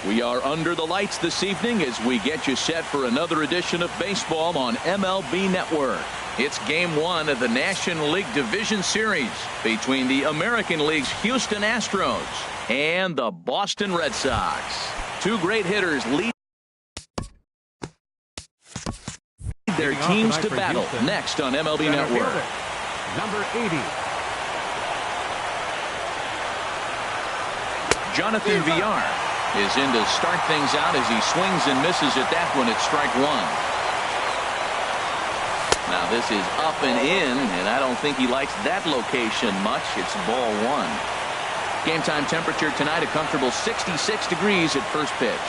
We are under the lights this evening as we get you set for another edition of baseball on MLB Network. It's Game 1 of the National League Division Series between the American League's Houston Astros and the Boston Red Sox. Two great hitters lead their teams to battle next on MLB Network. Number 80. Jonathan Villar is in to start things out as he swings and misses at that one at strike one. Now this is up and in, and I don't think he likes that location much. It's ball one. Game time temperature tonight a comfortable 66 degrees at first pitch.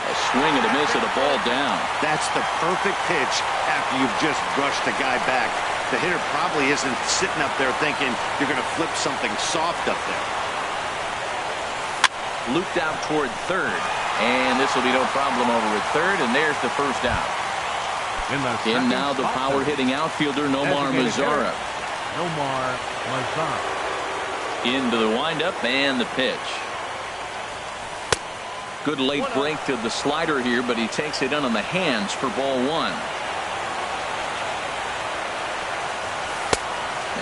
A swing and a miss at a ball down. That's the perfect pitch after you've just brushed the guy back. The hitter probably isn't sitting up there thinking you're going to flip something soft up there. Looped out toward third, and this will be no problem over at third, and there's the first out. In now the power hitting outfielder Nomar Mazara. Nomar Mazara. Into the windup and the pitch. Good late break to the slider here, but he takes it in on the hands for ball one.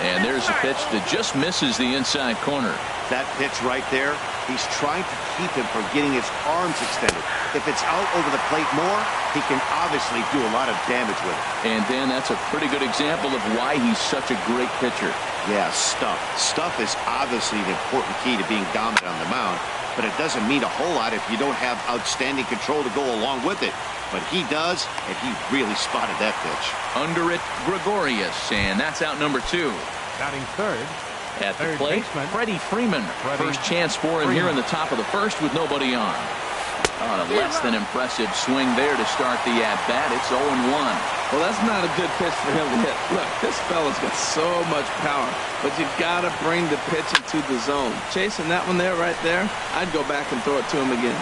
And there's a pitch that just misses the inside corner. That pitch right there, he's trying to keep him from getting his arms extended. If it's out over the plate more, he can obviously do a lot of damage with it. And Dan, that's a pretty good example of why he's such a great pitcher. Yeah, stuff. Stuff is obviously the important key to being dominant on the mound, but it doesn't mean a whole lot if you don't have outstanding control to go along with it. But he does, and he really spotted that pitch. Under it, Gregorius, and that's out number two. Batting third. At the plate, Freddie Freeman. First chance for him here in the top of the first with nobody on. A less than impressive swing there to start the at-bat. It's 0-1. Well, that's not a good pitch for him to hit. Look, this fella's got so much power, but you got to bring the pitch into the zone. Chasing that one there, right there, I'd go back and throw it to him again.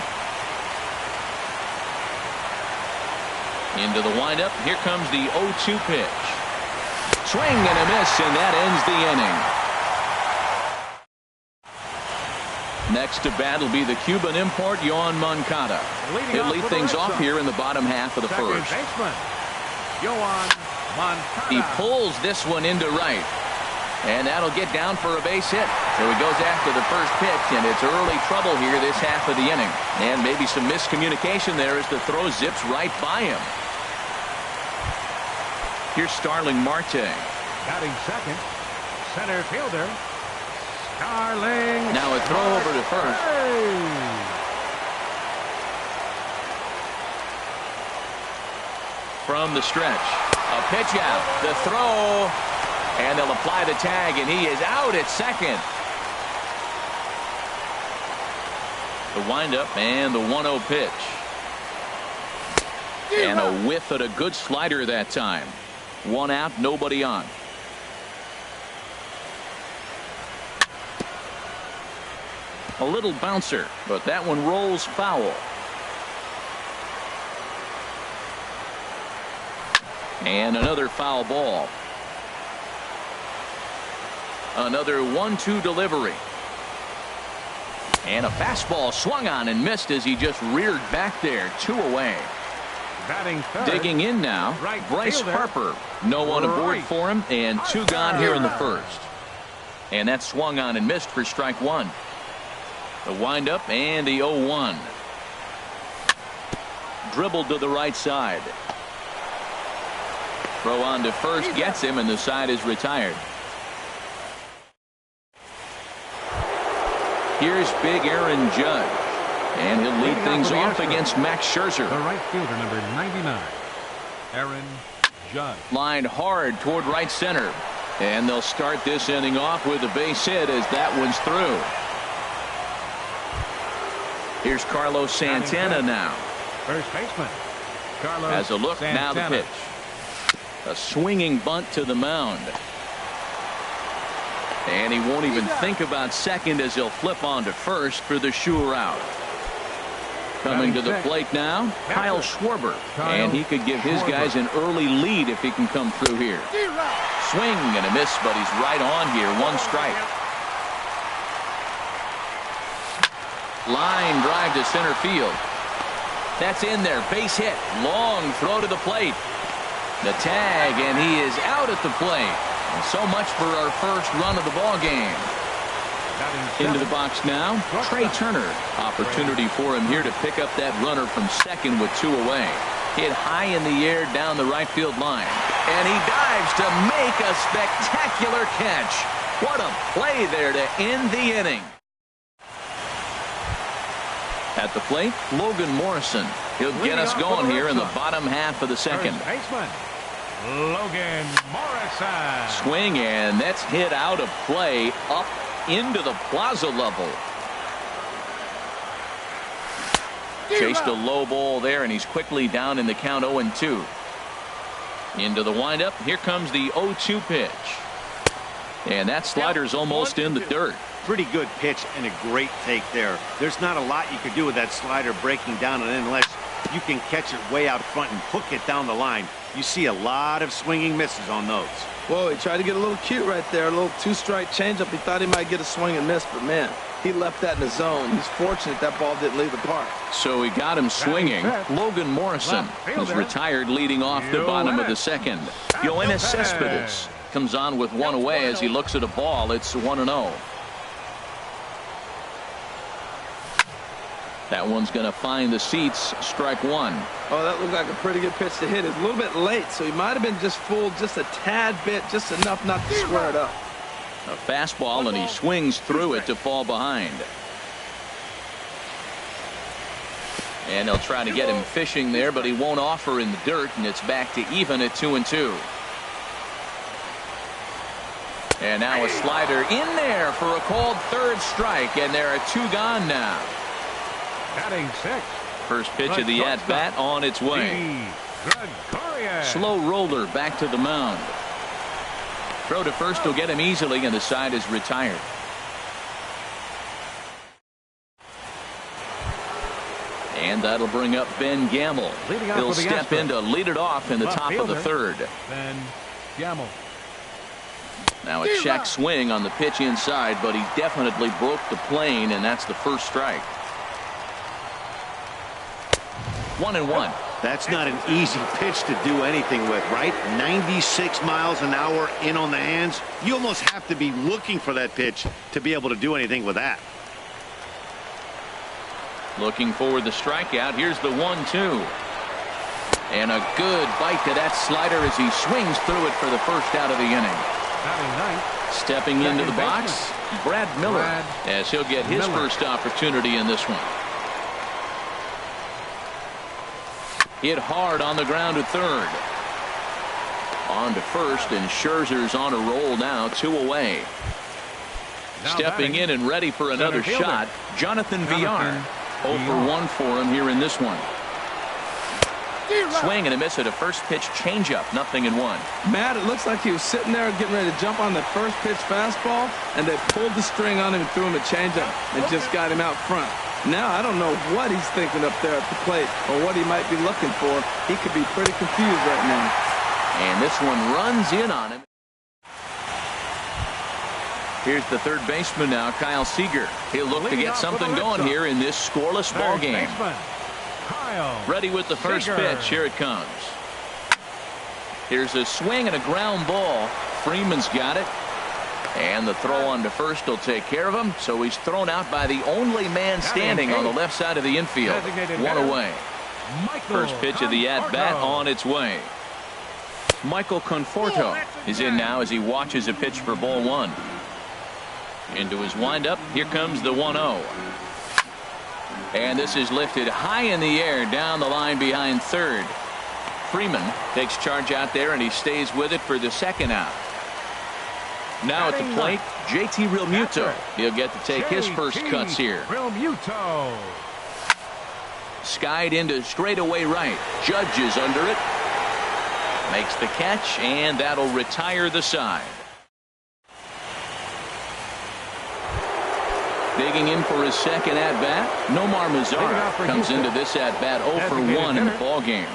Into the windup. Here comes the 0-2 pitch. Swing and a miss, and that ends the inning. Next to bat will be the Cuban import, Yoan Moncada. He'll lead things off here in the bottom half of the first. He pulls this one into right. And that'll get down for a base hit. So he goes after the first pitch, and it's early trouble here this half of the inning. And maybe some miscommunication there as the throw zips right by him. Here's Starling Marte. Batting second, center fielder, Starling. Now a throw over to first. From the stretch, a pitch out, the throw, and they'll apply the tag, and he is out at second. The windup and the 1-0 pitch. And a whiff at a good slider that time. One out, nobody on. A little bouncer, but that one rolls foul. And another foul ball. Another 1-2 delivery. And a fastball swung on and missed as he just reared back there. 2 away. Batting third. Digging in now, Right Bryce fielder. Harper. No one aboard for him, and 2 gone here in the first. And that swung on and missed for strike one. The windup and the 0-1. Dribbled to the right side. Throw on to first gets him, and the side is retired. Here's big Aaron Judge. And he'll lead things off against Max Scherzer. The right fielder, number 99, Aaron Judge. Lined hard toward right center. And they'll start this inning off with a base hit as that one's through. Here's Carlos Santana now. First baseman, Carlos As a look, Santana. now the pitch. A swinging bunt to the mound. And he won't even think about second as he'll flip on to first for the sure out. Coming to the plate now, Kyle Schwarber. And he could give his guys an early lead if he can come through here. Swing and a miss, but he's right on here. 1 strike. Line drive to center field. That's in there. Base hit. Long throw to the plate. The tag, and he is out at the plate. And so much for our first run of the ball game. Into the box now, Trey Turner. Opportunity for him here to pick up that runner from second with 2 away. Hit high in the air down the right field line. And he dives to make a spectacular catch. What a play there to end the inning. At the plate, Logan Morrison. He'll get us going here in the bottom half of the second. Baseman, Logan Morrison. Swing, and that's hit out of play up into the plaza level. Chased a low ball there, and he's quickly down in the count 0-2. Into the windup. Here comes the 0-2 pitch. And that slider's almost in the dirt. Pretty good pitch and a great take there. There's not a lot you could do with that slider breaking down, and unless you can catch it way out front and hook it down the line. You see a lot of swinging misses on those. Whoa, he tried to get a little cute right there. A little 2-strike changeup. He thought he might get a swing and miss, but man, he left that in the zone. He's fortunate that ball didn't leave the park. So he got him swinging. Logan Morrison is retired leading off the bottom of the second. Yoenis Cespedes comes on with 1 away as he looks at a ball. It's 1-0. That one's going to find the seats. Strike 1. Oh, that looked like a pretty good pitch to hit. It's a little bit late, so he might have been just fooled just a tad bit, just enough not to square it up. A fastball, and he swings through it to fall behind. And they'll try to get him fishing there, but he won't offer in the dirt, and it's back to even at 2-2. And now a slider in there for a called third strike, and there are 2 gone now. Batting 6. First pitch of the at-bat on its way. Slow roller back to the mound. Throw to first will get him easily, and the side is retired. And that'll bring up Ben Gamble. He'll step in to lead it off in the top of the third. Ben Gamble. Now a check swing on the pitch inside, but he definitely broke the plane, and that's the first strike. 1-1. That's not an easy pitch to do anything with, right? 96 miles an hour in on the hands. You almost have to be looking for that pitch to be able to do anything with that. Looking for the strikeout. Here's the 1-2. And a good bite to that slider as he swings through it for the first out of the inning. Stepping into the box, Brad Miller, as he'll get his first opportunity in this one. Hit hard on the ground to third. On to first, and Scherzer's on a roll now, 2 away. Stepping in and ready for another shot, Jonathan Villar. 0 for 1 for him here in this one. Swing and a miss at a first pitch changeup, 0-1. Matt, it looks like he was sitting there getting ready to jump on the first pitch fastball, and they pulled the string on him and threw him a changeup and just got him out front. Now I don't know what he's thinking up there at the plate or what he might be looking for. He could be pretty confused right now. And this one runs in on him. Here's the third baseman now, Kyle Seager. He'll look to get something going here in this scoreless ball game. Ready with the first pitch. Here it comes. Here's a swing and a ground ball. Freeman's got it. And the throw on to first will take care of him. So he's thrown out by the only man standing on the left side of the infield. 1 away. First pitch of the at-bat on its way. Michael Conforto is in now as he watches a pitch for ball 1. Into his windup. Here comes the 1-0. And this is lifted high in the air down the line behind third. Freeman takes charge out there, and he stays with it for the second out. Now at the plate, JT Realmuto. He'll get to take his first cuts here. Realmuto. Skied into straightaway right. Judge is under it. Makes the catch, and that'll retire the side. Digging in for his second at-bat, Nomar Mazara comes into this at-bat 0 for 1 in the ballgame.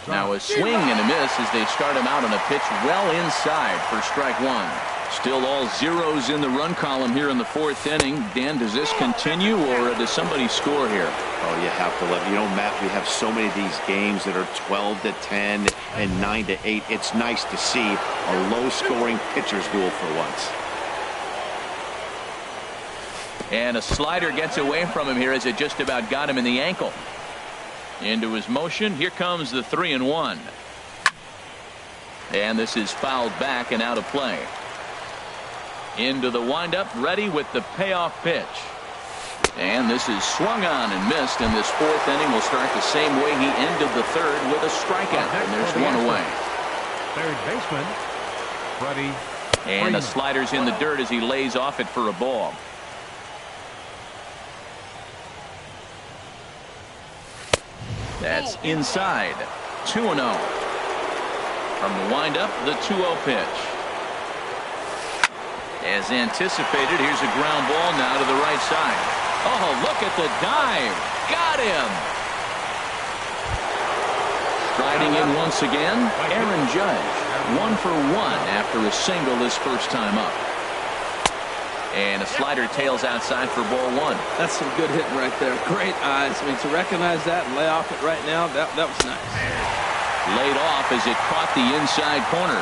Now a swing and a miss as they start him out on a pitch well inside for strike 1. Still all zeros in the run column here in the fourth inning. Dan, does this continue, or does somebody score here? Oh, you have to let it. You know, Matt, we have so many of these games that are 12-10 and 9-8. It's nice to see a low-scoring pitcher's duel for once. And a slider gets away from him here as it just about got him in the ankle. Into his motion. Here comes the 3-1. And this is fouled back and out of play. Into the windup, ready with the payoff pitch. And this is swung on and missed, and this fourth inning will start the same way he ended the third, with a strikeout. And there's one away. Third baseman, Freddie. And the slider's in the dirt as he lays off it for a ball. That's inside. 2-0. From the windup, the 2-0 pitch. As anticipated, here's a ground ball now to the right side. Oh, look at the dive. Got him. Striding in once again, Aaron Judge. 1 for 1 after a single his first time up. And a slider tails outside for ball 1. That's some good hitting right there. Great eyes. I mean, to recognize that and lay off it right now, that was nice. Laid off as it caught the inside corner.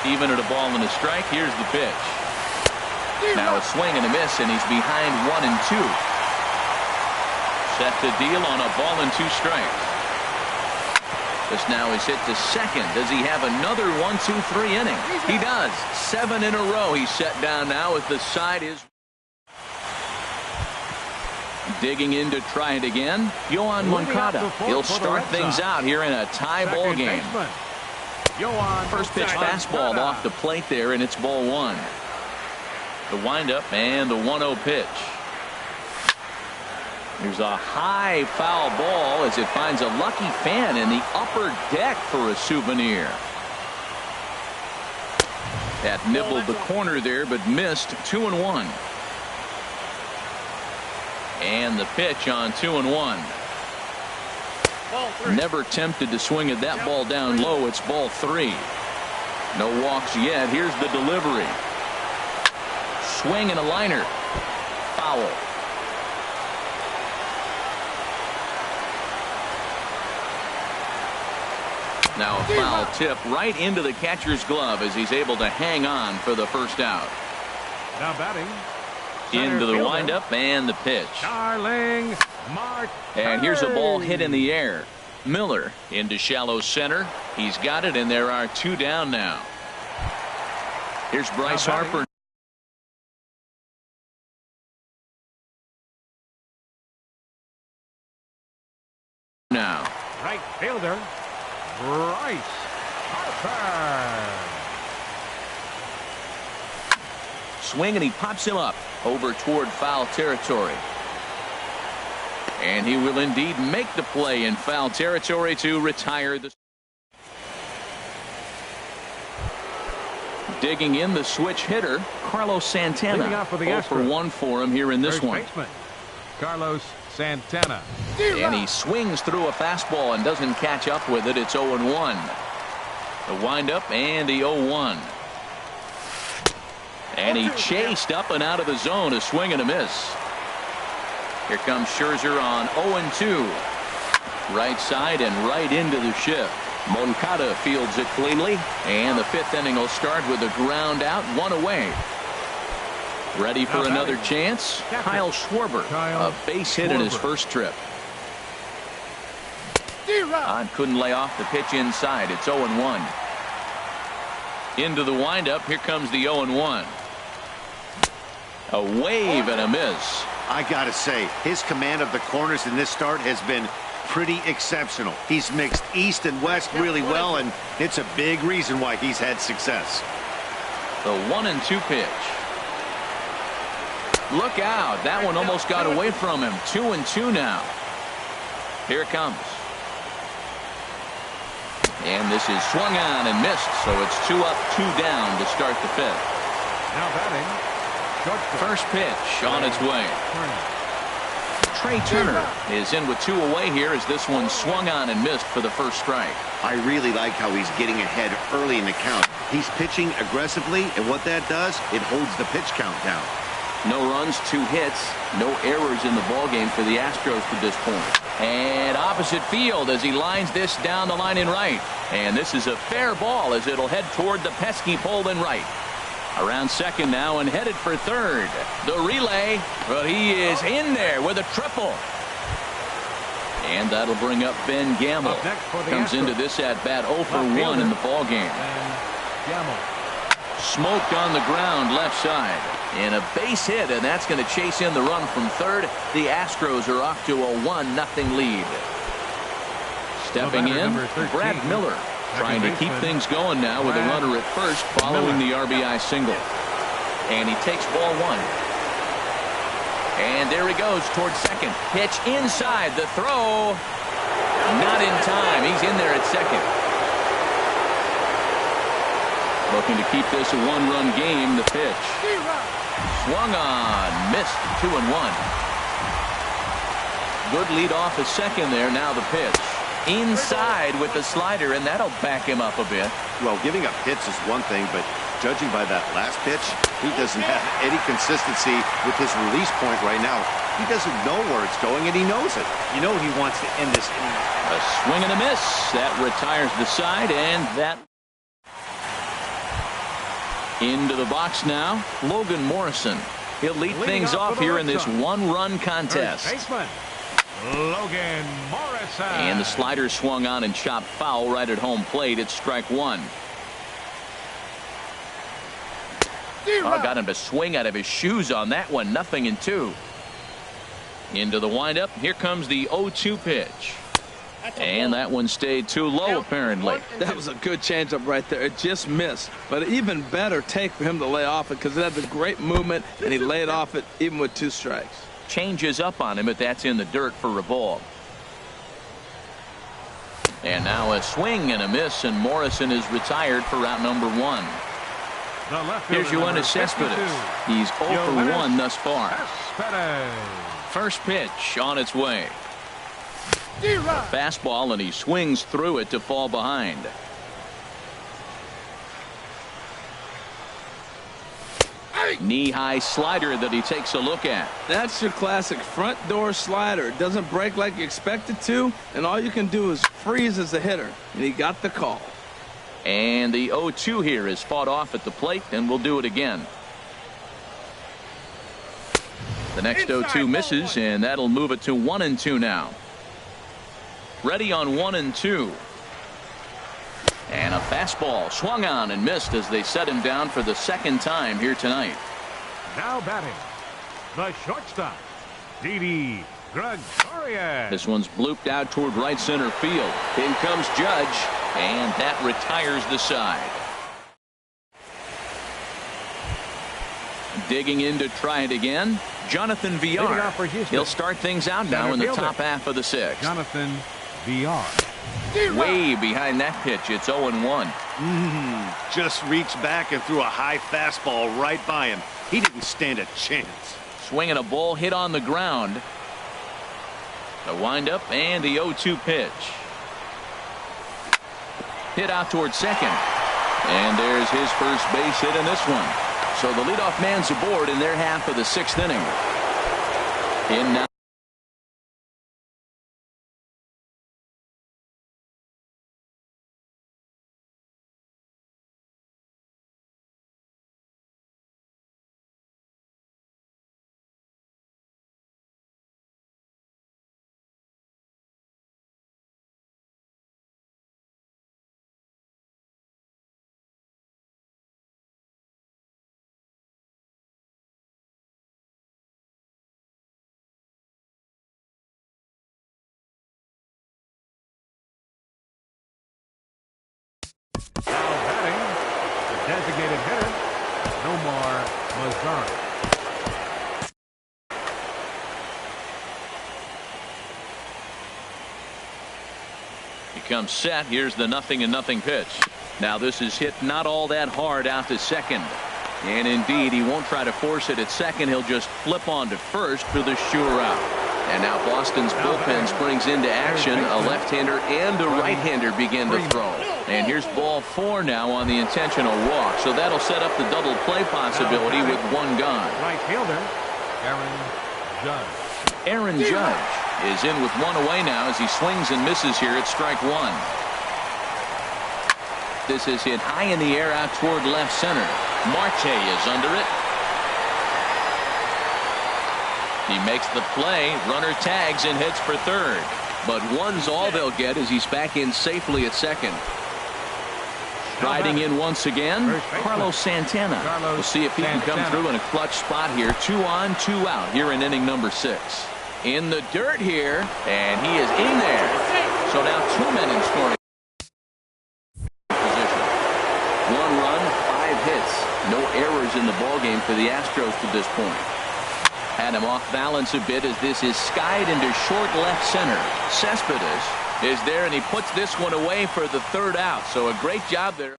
Even at a ball and a strike, here's the pitch. Now a swing and a miss, and he's behind 1-2. Set to deal on a ball and 2 strikes. This now is hit to second. Does he have another 1-2-3 inning? He does. 7 in a row he's set down now as the side is digging in to try it again. Yohan Moncada. He'll start things out here in a tie ball game. First pitch fastball off the plate there, and it's ball 1. The windup and the 1-0 pitch. There's a high foul ball as it finds a lucky fan in the upper deck for a souvenir. That nibbled the corner there, but missed. 2-1. And the pitch on 2-1. Never tempted to swing at that ball down low. It's ball 3. No walks yet. Here's the delivery. Swing and a liner. Foul. Now a foul tip right into the catcher's glove as he's able to hang on for the first out. Now batting. Into the windup and the pitch. Darling Mark. And here's a ball hit in the air. Miller into shallow center. He's got it, and there are 2 down now. Here's Bryce Harper. Now. Right fielder. Bryce Harper. Swing, and he pops him up over toward foul territory. And he will indeed make the play in foul territory to retire the. Digging in the switch hitter, Carlos Santana. 0 for 1 for him here in this one. Carlos Santana. And he swings through a fastball and doesn't catch up with it. It's 0-1. The windup and the 0-1. And he chased up and out of the zone. A swing and a miss. Here comes Scherzer on 0-2. Right side and right into the shift. Moncada fields it cleanly. And the 5th inning will start with a ground out, 1 away. Ready for another chance? Kyle Schwarber. A base hit in his first trip. Couldn't lay off the pitch inside. It's 0-1. Into the windup. Here comes the 0-1. A wave and a miss. I gotta say, his command of the corners in this start has been pretty exceptional. He's mixed east and west really well, and it's a big reason why he's had success. The 1-2 pitch. Look out. That one almost got away from him. 2-2 now. Here it comes. And this is swung on and missed, so it's 2 up, 2 down to start the 5th. Now batting. First pitch on its way. Trey Turner is in with 2 away here as this one swung on and missed for the first strike. I really like how he's getting ahead early in the count. He's pitching aggressively, and what that does, it holds the pitch count down. No runs, 2 hits, no errors in the ballgame for the Astros to this point. And opposite field as he lines this down the line in right. And this is a fair ball as it'll head toward the pesky pole in right. Around second now and headed for third. The relay, but he is in there with a triple. And that'll bring up Ben Gamble. Comes into this at bat 0 for 1 in the ballgame. Smoked on the ground left side. And a base hit, and that's going to chase in the run from third. The Astros are off to a 1-0 lead. Stepping in, Brad Miller. Trying to keep things going now with a runner at first following the RBI single. And he takes ball 1. And there he goes towards second. Pitch inside. The throw. Not in time. He's in there at second. Looking to keep this a 1-run game. The pitch. Swung on. Missed. 2-1. Good lead off a second there. Now the pitch. Inside with the slider, and that'll back him up a bit. Well, giving up hits is one thing, but judging by that last pitch, he doesn't have any consistency with his release point right now. He doesn't know where it's going, and he knows it. You know he wants to end this inning. A swing and a miss. That retires the side, and that into the box now. Logan Morrison. He'll lead things off here in this 1-run contest. Logan Morrison. And the slider swung on and chopped foul right at home plate. It's strike 1. Oh, got him to swing out of his shoes on that one. 0-2. Into the windup. Here comes the 0-2 pitch. And that one stayed too low, apparently. That was a good changeup right there. It just missed. But an even better take for him to lay off it because it had the great movement, and he laid off it even with 2 strikes. Changes up on him, but that's in the dirt for a ball. And now a swing and a miss, and Morrison is retired for route number 1. Here's Yoenis Cespedes. He's 0 for 1 thus far. First pitch on its way. A fastball, and he swings through it to fall behind. Knee-high slider that he takes a look at. That's your classic front door slider. It doesn't break like you expect it to, and all you can do is freeze as a hitter, and he got the call. And the 0-2 here is fought off at the plate, and we'll do it again. The next 0-2 misses, and that'll move it to 1-2 now. Ready on 1-2. And a fastball swung on and missed as they set him down for the second time here tonight. Now batting, the shortstop, Didi Gregorius. This one's blooped out toward right center field. In comes Judge, and that retires the side. Digging in to try it again, Jonathan Villar. He'll start things out now in the top half of the 6th. Jonathan Villar. Way behind that pitch. It's 0-1. Just reached back and threw a high fastball right by him. He didn't stand a chance. Swinging a ball hit on the ground. The windup and the 0-2 pitch. Hit out towards second. And there's his first base hit in this one. So the leadoff man's aboard in their half of the 6th inning. In now. Now batting, the designated hitter, Nomar Mazara. He comes set. Here's the 0-0 pitch. Now this is hit not all that hard out to second. And indeed, he won't try to force it at second. He'll just flip on to first for the sure out. And now Boston's bullpen springs into action. A left-hander and a right-hander begin to throw. And here's ball 4 now on the intentional walk. So that'll set up the double play possibility with one gone. Right fielder, Aaron Judge. Aaron Judge is in with one away now as he swings and misses here at strike 1. This is hit high in the air out toward left center. Marte is under it. He makes the play, runner tags and heads for third. But one's all they'll get as he's back in safely at second. Riding in once again, Carlos Santana. We'll see if he can come through in a clutch spot here. 2 on, 2 out here in inning number 6. In the dirt here, and he is in there. So now 2 men in scoring position. 1 run, 5 hits. No errors in the ballgame for the Astros to this point. Had him off balance a bit as this is skied into short left center. Cespedes is there, and he puts this one away for the 3rd out. So a great job there.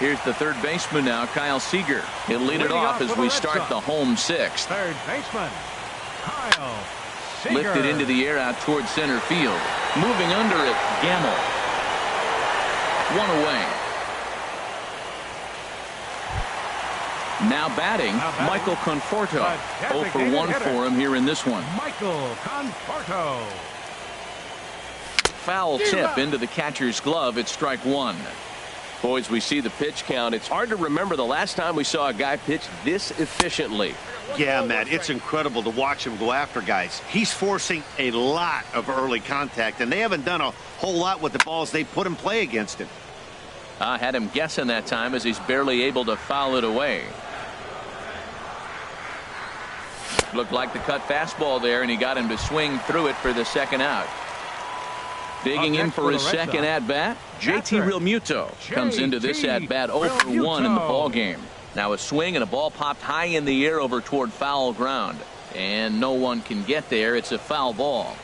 Here's the third baseman now, Kyle Seager. He'll lead it off as we start the home 6th. Third baseman, Kyle Seager. Lifted into the air out towards center field. Moving under it, Gamble. 1 away. Now batting, Michael Conforto. 0 for 1 for him here in this one. Michael Conforto. Foul tip into the catcher's glove at strike 1. Boys, we see the pitch count. It's hard to remember the last time we saw a guy pitch this efficiently. Yeah, Matt, it's incredible to watch him go after guys. He's forcing a lot of early contact, and they haven't done a whole lot with the balls they put in play against him. I had him guessing that time as he's barely able to foul it away. Looked like the cut fastball there, and he got him to swing through it for the 2nd out. Digging in for his 2nd at-bat, JT Realmuto comes into this at-bat 0 for 1 in the ballgame. Now a swing and a ball popped high in the air over toward foul ground. And no one can get there. It's a foul ball.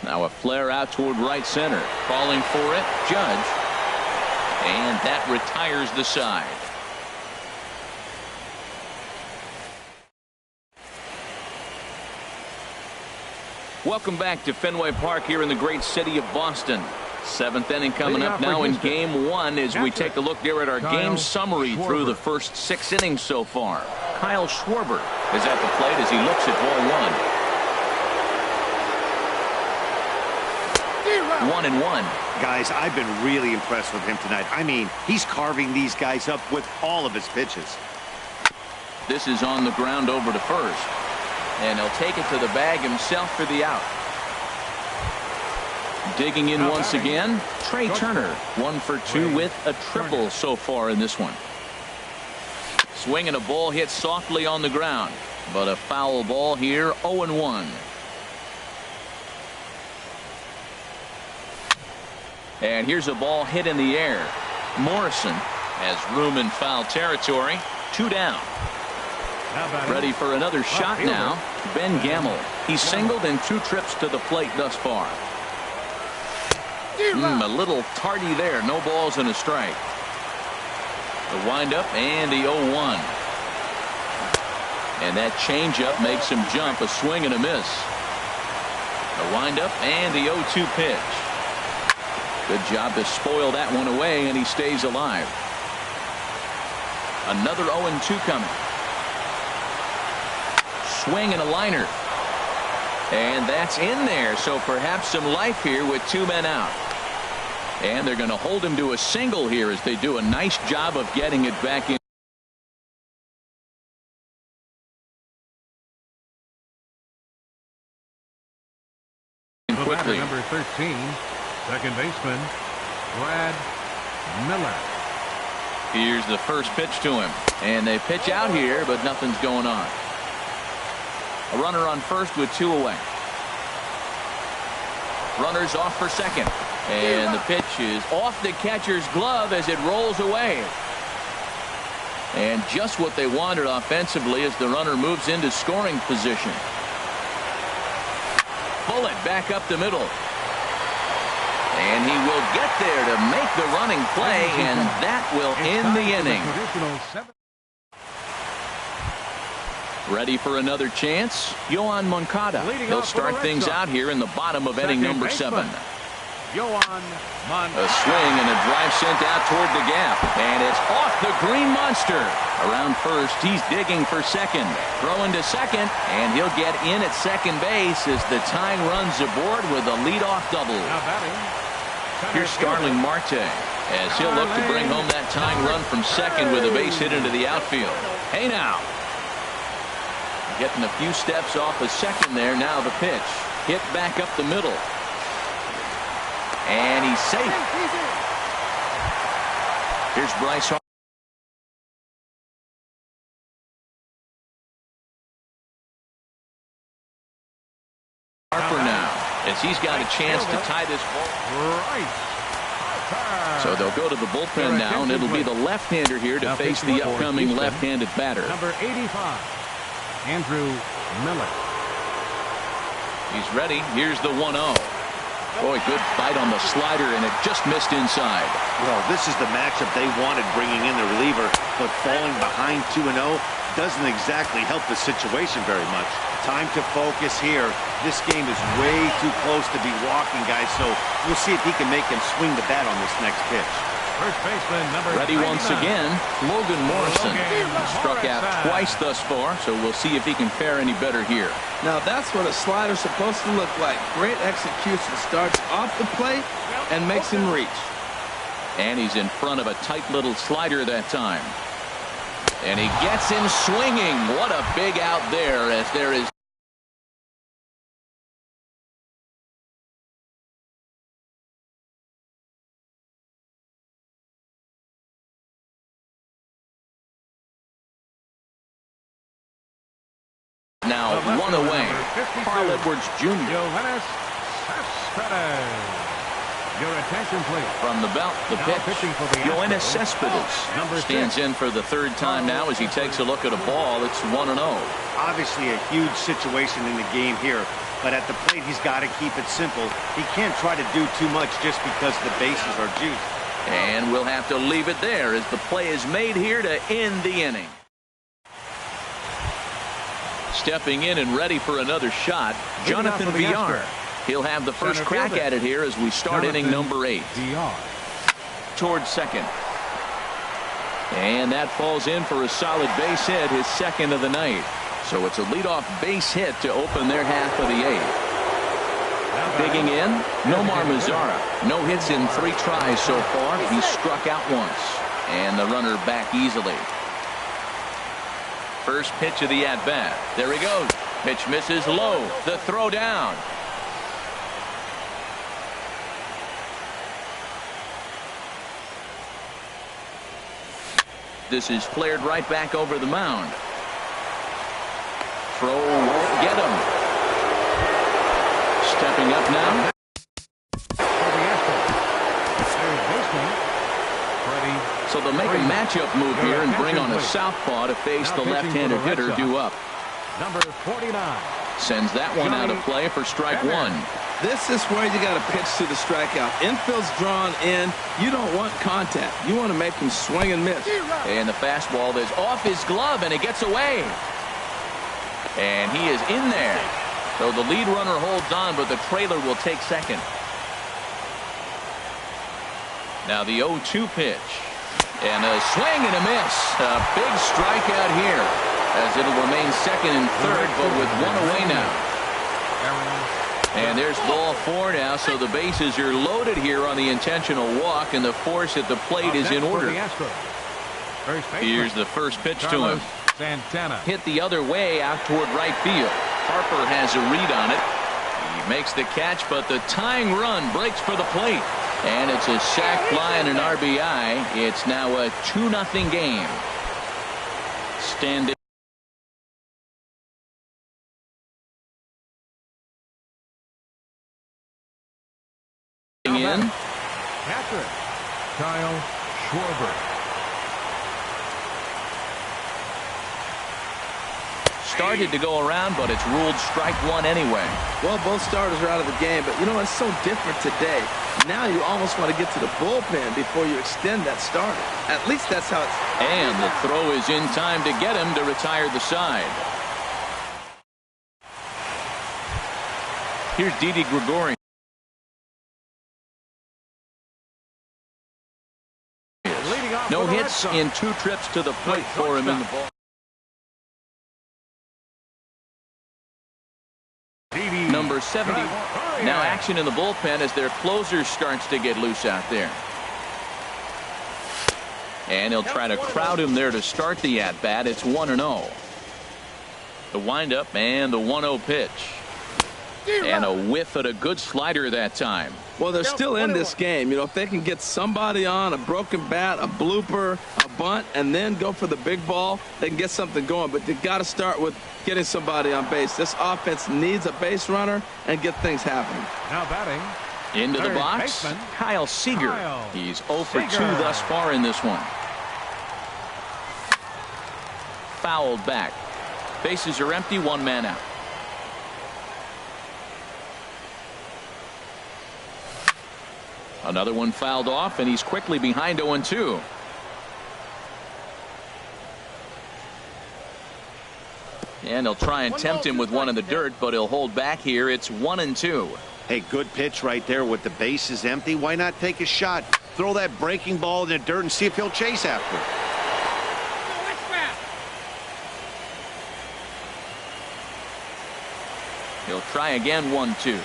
Now a flare out toward right center. Calling for it, Judge. And that retires the side. Welcome back to Fenway Park here in the great city of Boston. 7th inning coming up now in game 1 as we take a look here at our game summary through the first 6 innings so far. Kyle Schwarber is at the plate as he looks at ball 1. 1-1. Guys, I've been really impressed with him tonight. I mean, he's carving these guys up with all of his pitches. This is on the ground over to first. And he'll take it to the bag himself for the out. Digging in once again, Trey Turner. 1 for 2 with a triple so far in this one. Swinging a ball hit softly on the ground. But a foul ball here, 0-1. And here's a ball hit in the air. Morrison has room in foul territory. 2 down. Ready for another shot now. Ben Gamble. He's singled in 2 trips to the plate thus far. A little tardy there. No balls and a strike. The windup and the 0-1. And that changeup makes him jump. A swing and a miss. The windup and the 0-2 pitch. Good job to spoil that one away, and he stays alive. Another 0-2 coming. Swing and a liner. And that's in there, so perhaps some life here with 2 men out. And they're going to hold him to a single here as they do a nice job of getting it back in. Quickly. Number 13, second baseman, Brad Miller. Here's the first pitch to him. And they pitch out here, but nothing's going on. A runner on first with 2 away. Runners off for second. And the pitch is off the catcher's glove as it rolls away. And just what they wanted offensively as the runner moves into scoring position. Bullet back up the middle. And he will get there to make the running play, and that will end the inning. Ready for another chance? Yohan Moncada. He'll start things out here in the bottom of inning number 7. Yohan Moncada. A swing and a drive sent out toward the gap. And it's off the green monster. Around first, he's digging for second. Throwing to second, and he'll get in at second base as the tying runs aboard with a leadoff double. Now batting. Here's Starling Marte as he'll look to bring home that tying run from second with a base hit into the outfield. Hey now. Getting a few steps off of second there. Now the pitch. Hit back up the middle. And he's safe. Here's Bryce Harper now, as he's got a chance to tie this ball. So they'll go to the bullpen now, and it'll be the left-hander here to face the upcoming left-handed batter. Number 85, Andrew Miller. He's ready. Here's the 1-0. Boy, good fight on the slider, and it just missed inside. Well, this is the matchup they wanted, bringing in the reliever, but falling behind 2-0 doesn't exactly help the situation very much. Time to focus here. This game is way too close to be walking, guys, so we'll see if he can make him swing the bat on this next pitch. First baseman, number ready 99. Once again, Logan Morrison. Struck out twice thus far, so we'll see if he can fare any better here. Now that's what a slider's supposed to look like. Great execution. Starts off the plate and makes him reach. And he's in front of a tight little slider that time. And he gets him swinging. What a big out there, as there is now one away. Carl Edwards Jr. Your attention, please. From the belt, the pitch. Yoenis Cespedes stands in for the third time now as he takes a look at a ball. It's 1-0. Obviously a huge situation in the game here, but at the plate he's got to keep it simple. He can't try to do too much just because the bases are juiced. And we'll have to leave it there as the play is made here to end the inning. Stepping in and ready for another shot, Jonathan Villar. He'll have the first crack at it here as we start inning number 8. Towards second. And that falls in for a solid base hit, his second of the night. So it's a leadoff base hit to open their half of the 8th. Digging in, Nomar Mazara. No hits in 3 tries so far. He struck out once. And the runner back easily. First pitch of the at-bat. There he goes. Pitch misses low. The throw down. This is flared right back over the mound. Throw won't get him. Stepping up now. So they'll make a matchup move here and bring on a southpaw to face the left-handed hitter due up. Number 49. Sends that one out of play for strike 1. This is where you got to pitch to the strikeout. Infield's drawn in. You don't want contact. You want to make him swing and miss. And the fastball is off his glove, and it gets away. And he is in there. So the lead runner holds on, but the trailer will take second. Now the 0-2 pitch. And a swing and a miss. A big strikeout here, as it'll remain second and third, but with one away now. And there's ball 4 now, so the bases are loaded here on the intentional walk, and the force at the plate is in order. Here's the first pitch to him. Hit the other way out toward right field. Harper has a read on it. He makes the catch, but the tying run breaks for the plate. And it's a sac fly and an RBI. It's now a 2-0 game. Standing in. Catcher, Kyle Schwarber. Started to go around, but it's ruled strike 1 anyway. Well, both starters are out of the game, but you know, it's so different today. Now you almost want to get to the bullpen before you extend that starter. At least that's how it's. And the throw is in time to get him to retire the side. Here's Didi Gregorius. No hits in 2 trips to the plate for him in the ball. Number 70. Now action in the bullpen as their closer starts to get loose out there. And he'll try to crowd him there to start the at-bat. It's 1-0. The windup and the 1-0 pitch. And a whiff at a good slider that time. Well, they're still in this game. You know, if they can get somebody on, a broken bat, a blooper, a bunt, and then go for the big ball, they can get something going. But they've got to start with getting somebody on base. This offense needs a base runner and get things happening. Now batting. Into the box, baseman, Kyle Seager. He's 0 for 2 thus far in this one. Fouled back. Bases are empty, 1 man out. Another one fouled off, and he's quickly behind 0-2. And he'll try and tempt him with one in the dirt, but he'll hold back here. It's 1-2. Hey, good pitch right there with the bases empty. Why not take a shot? Throw that breaking ball in the dirt and see if he'll chase after it. He'll try again, 1-2.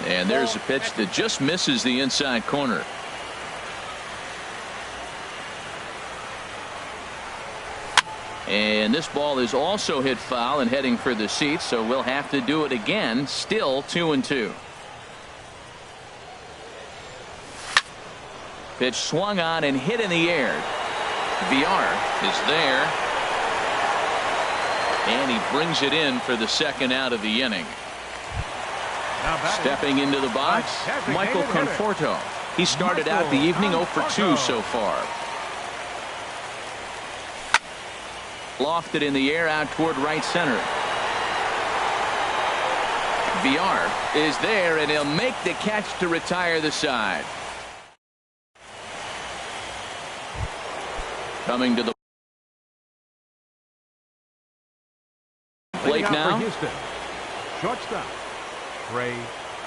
And there's a pitch that just misses the inside corner. And this ball is also hit foul and heading for the seats, so we'll have to do it again. Still 2-2. Pitch swung on and hit in the air. Villar is there. And he brings it in for the second out of the inning. Stepping into the box, Michael Conforto. He started out the evening 0 for 2 so far. Lofted in the air out toward right center. Villar is there, and he'll make the catch to retire the side. Coming to the plate now. Shortstop.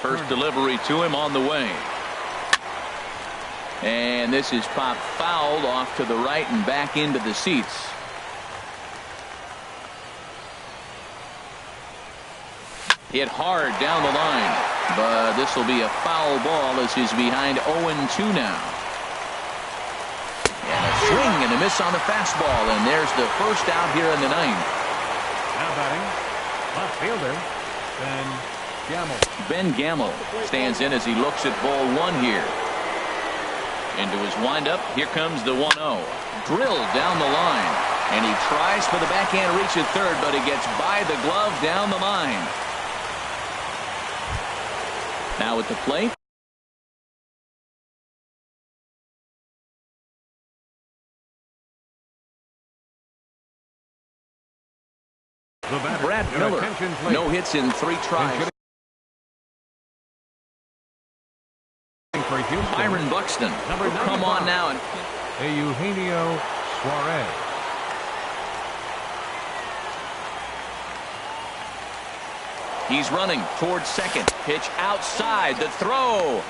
First delivery to him on the way. And this is popped fouled off to the right and back into the seats. Hit hard down the line, but this will be a foul ball as he's behind 0-2 now. And a swing and a miss on the fastball, and there's the first out here in the ninth. Now batting, left fielder, Ben Gamble stands in as he looks at ball 1 here. Into his windup, here comes the 1-0. Drilled down the line, and he tries for the backhand reach at third, but he gets by the glove down the line. Now at the plate, Brad Miller. No hits in 3 tries. Byron Buxton will come on now. And Eugenio Suarez. he's running towards second. Pitch outside. The throw.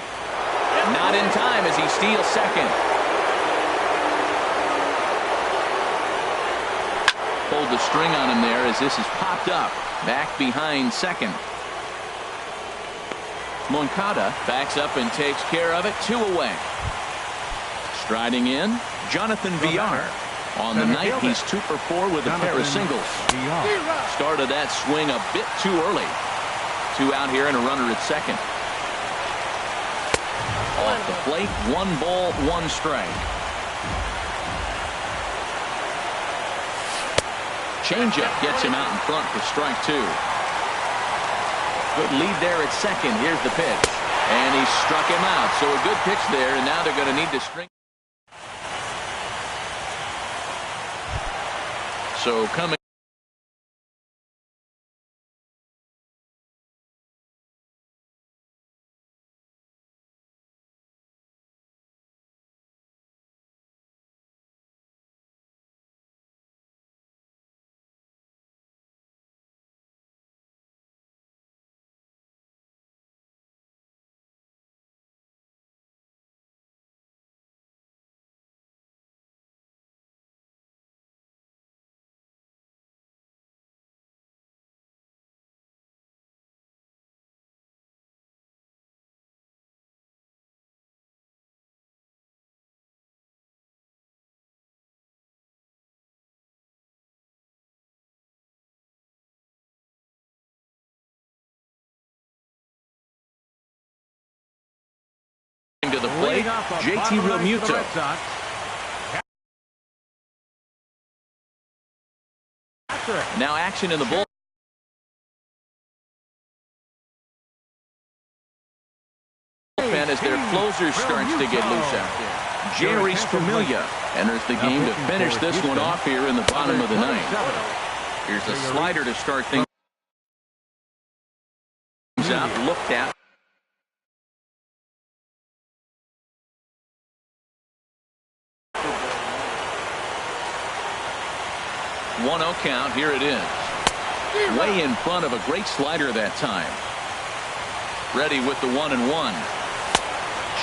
Not in time as he steals second. Pulled the string on him there as this is popped up. Back behind second. Moncada backs up and takes care of it. 2 away. Striding in, Jonathan Villar. On the night, he's 2 for 4 with a pair of singles. Started that swing a bit too early. 2 out here and a runner at second. Off the plate, 1 ball, 1 strike. Changeup gets him out in front for strike 2. Good lead there at second. Here's the pitch. And he struck him out. So a good pitch there, and now they're going to need to string. So coming. To the plate, JT Realmuto. Now action in the bullpen as their closer starts to get loose out there. Jerry Familia enters the game to finish this one off here in the bottom of the ninth. Here's a slider to start things out. Looked at. 1-0 count. Here it is. Way in front of a great slider that time. Ready with the 1-1.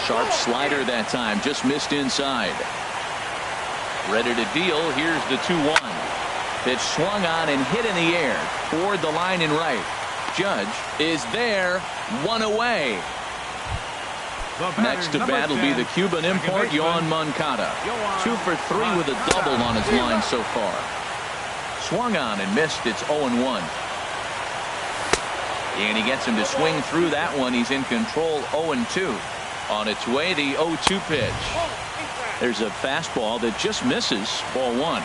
Sharp slider that time. Just missed inside. Ready to deal. Here's the 2-1. Pitch swung on and hit in the air. Toward the line and right. Judge is there. One away. Next to bat will be the Cuban import, Yoan Moncada. 2 for 3 with a double on his line so far. Swung on and missed. It's 0-1. And he gets him to swing through that one. He's in control. 0-2. On its way, the 0-2 pitch. There's a fastball that just misses. Ball 1.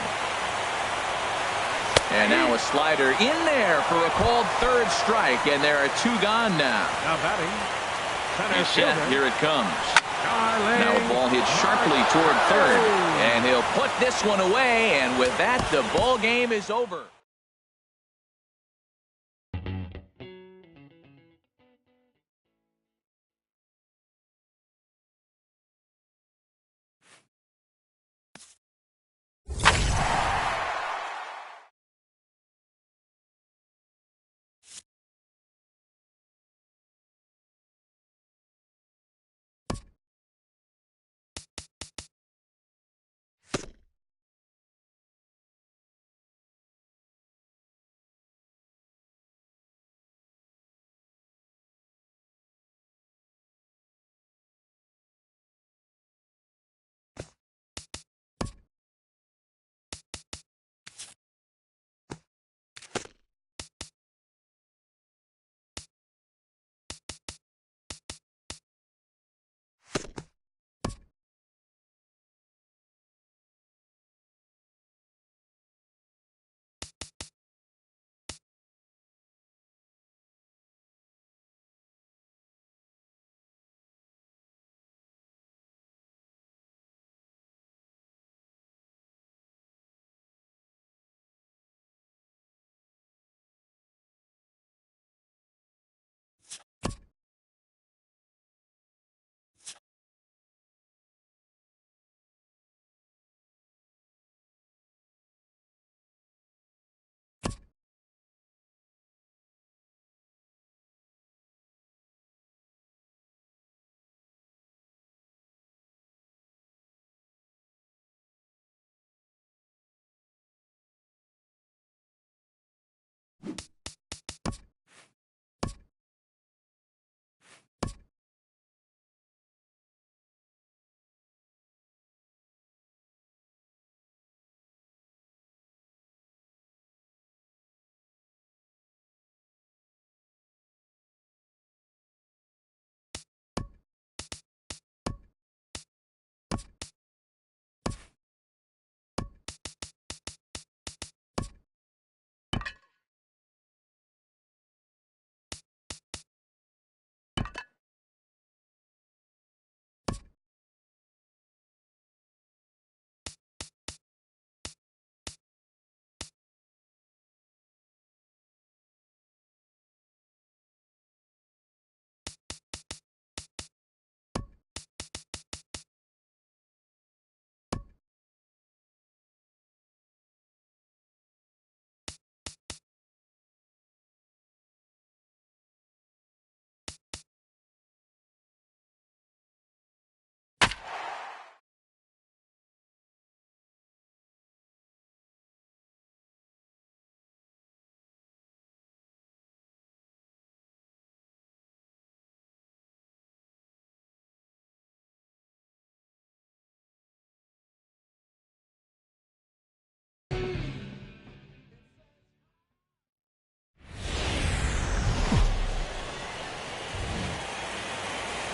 And now a slider in there for a called third strike. And there are 2 gone now. Now batting. He's set. Here it comes. Now a ball hit sharply toward third. And he'll put this one away. And with that, the ball game is over.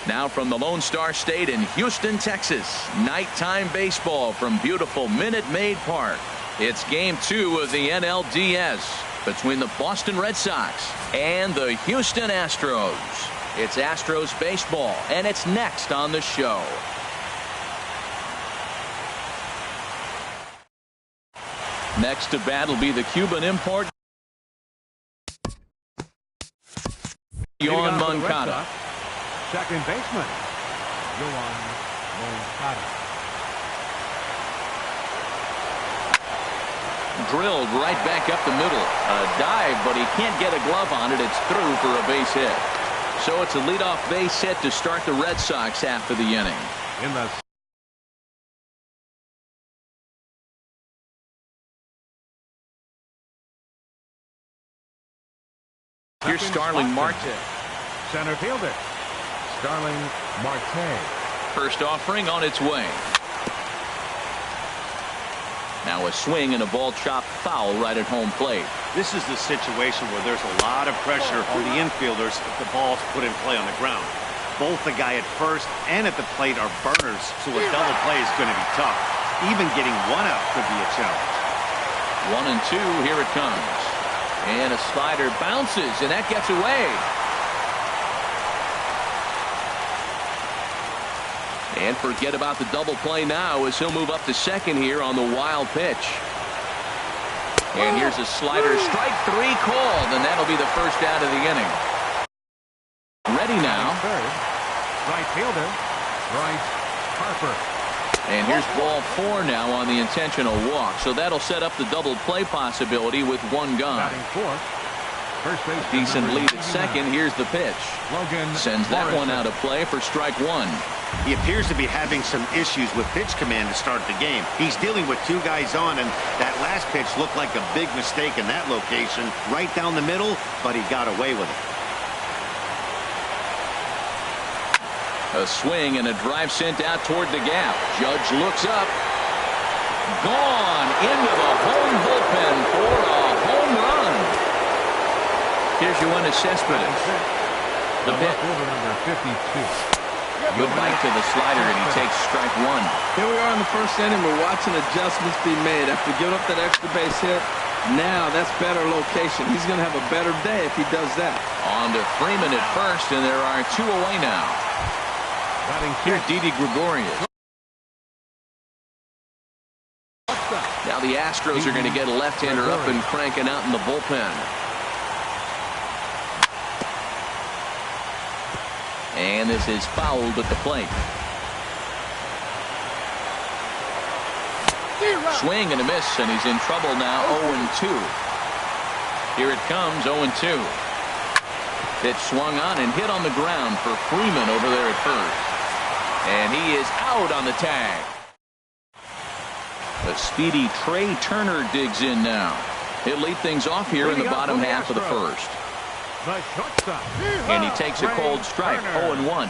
Now from the Lone Star State in Houston, Texas, nighttime baseball from beautiful Minute Maid Park. It's Game 2 of the NLDS between the Boston Red Sox and the Houston Astros. It's Astros baseball, and it's next on the show. Next to bat will be the Cuban import, Yoan Moncada. Second baseman, Yoan Moncada. Drilled right back up the middle. A dive, but he can't get a glove on it. It's through for a base hit. So it's a leadoff base hit to start the Red Sox after the inning. In the Here's Starling Marte. Center fielder, Starling Marte. First offering on its way. Now a swing and a ball chopped foul right at home plate. This is the situation where there's a lot of pressure on the infielders if the ball's put in play on the ground. Both the guy at first and at the plate are burners, so a double play is going to be tough. Even getting one out could be a challenge. 1-2, here it comes. And a slider bounces, and that gets away. And forget about the double play now as he'll move up to second here on the wild pitch. And here's a slider, strike 3 called, and that'll be the first out of the inning. Ready now. Third, right fielder, Bryce Harper. And here's ball 4 now on the intentional walk. So that'll set up the double play possibility with one gone. Batting fourth, first base. Decent lead at second. Here's the pitch. Logan Sends that Morrison. one out of play for strike 1. He appears to be having some issues with pitch command to start the game. He's dealing with 2 guys on, and that last pitch looked like a big mistake in that location. Right down the middle, but he got away with it. A swing and a drive sent out toward the gap. Judge looks up. Gone into the home bullpen for a home run. Here's your one assessment. The pitch. Number 52. Good bite to the slider, and he takes strike 1. Here we are in the first inning. We're watching adjustments be made after giving up that extra base hit. Now that's better location. He's going to have a better day if he does that. On to Freeman at first, and there are 2 away now. Here's Didi Gregorius. Now the Astros are going to get a left-hander up and cranking out in the bullpen. And this is fouled at the plate. Swing and a miss, and he's in trouble now. 0-2. Here it comes, 0-2. Pitch swung on and hit on the ground for Freeman over there at first. And he is out on the tag. A speedy Trey Turner digs in now. He'll lead things off here in the bottom half of the first. The shortstop. And he takes a cold strike. 0-1.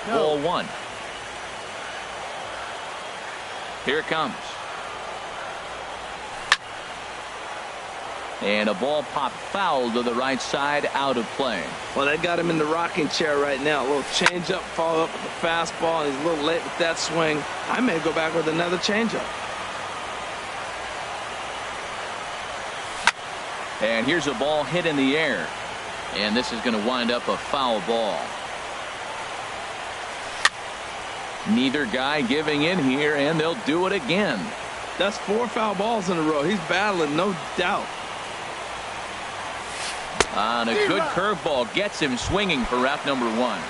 Ball 1. Here it comes. And a ball popped foul to the right side, out of play. Well, they got him in the rocking chair right now. A little changeup, follow up with the fastball, and he's a little late with that swing. I may go back with another changeup. And here's a ball hit in the air. And this is going to wind up a foul ball. Neither guy giving in here, and they'll do it again. That's 4 foul balls in a row. He's battling, no doubt. On a good curveball gets him swinging for route number 1.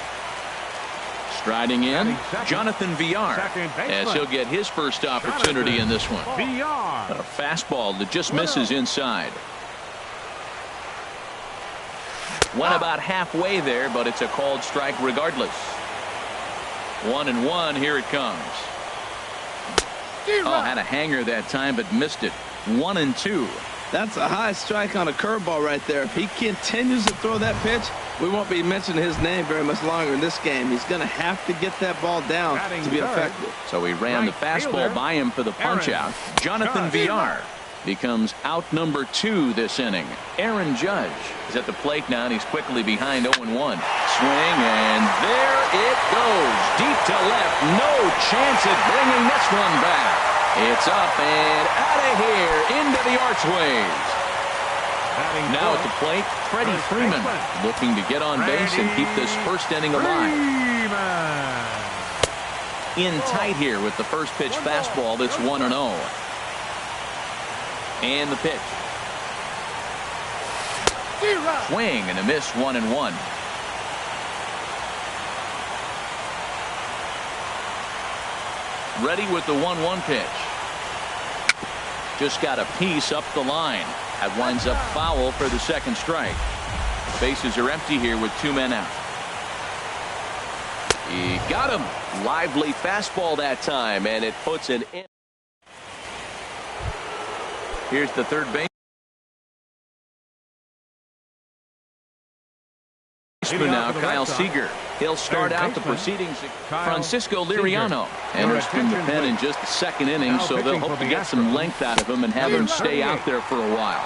Striding in, Jonathan Villar, as he'll get his first opportunity in this one. A fastball that just misses inside. Went about halfway there, but it's a called strike regardless. 1-1, here it comes. Oh, had a hanger that time, but missed it. 1-2. That's a high strike on a curveball right there. If he continues to throw that pitch, we won't be mentioning his name very much longer in this game. He's going to have to get that ball down to be effective. So he ran the fastball by him for the punch out. Jonathan Villar. becomes out number 2 this inning. Aaron Judge is at the plate now, and he's quickly behind 0-1. Swing, and there it goes. Deep to left. No chance at bringing this one back. It's up and out of here into the archways. Now at the plate, Freddie Freeman looking to get on base and keep this first inning alive. In tight here with the first pitch fastball that's 1-0. And the pitch. Swing and a miss, 1-1. Ready with the 1-1 pitch. Just got a piece up the line. That winds up foul for the second strike. Bases are empty here with 2 men out. He got him. Lively fastball that time, and it puts it in. Here's the third baseman now, Kyle Seager. He'll start out the proceedings. Francisco Liriano enters from the pen in just the second inning, so they'll hope to get some length out of him and have him stay out there for a while.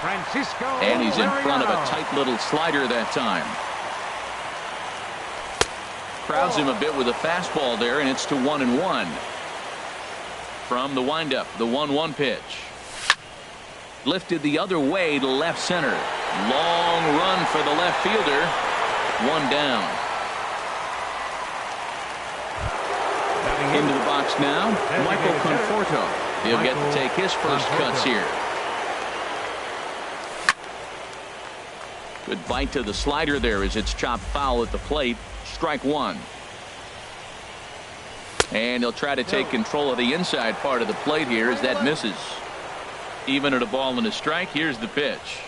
And he's in front of a tight little slider that time. Crowds him a bit with a fastball there, and it's to 1-1. From the windup, the 1-1 pitch. Lifted the other way to left center. Long run for the left fielder. 1 down. Into the box now, Michael Conforto. He'll get to take his first cuts here. Good bite to the slider there as it's chopped foul at the plate. Strike 1. And he'll try to take control of the inside part of the plate here as that misses. Even at a ball and a strike, here's the pitch.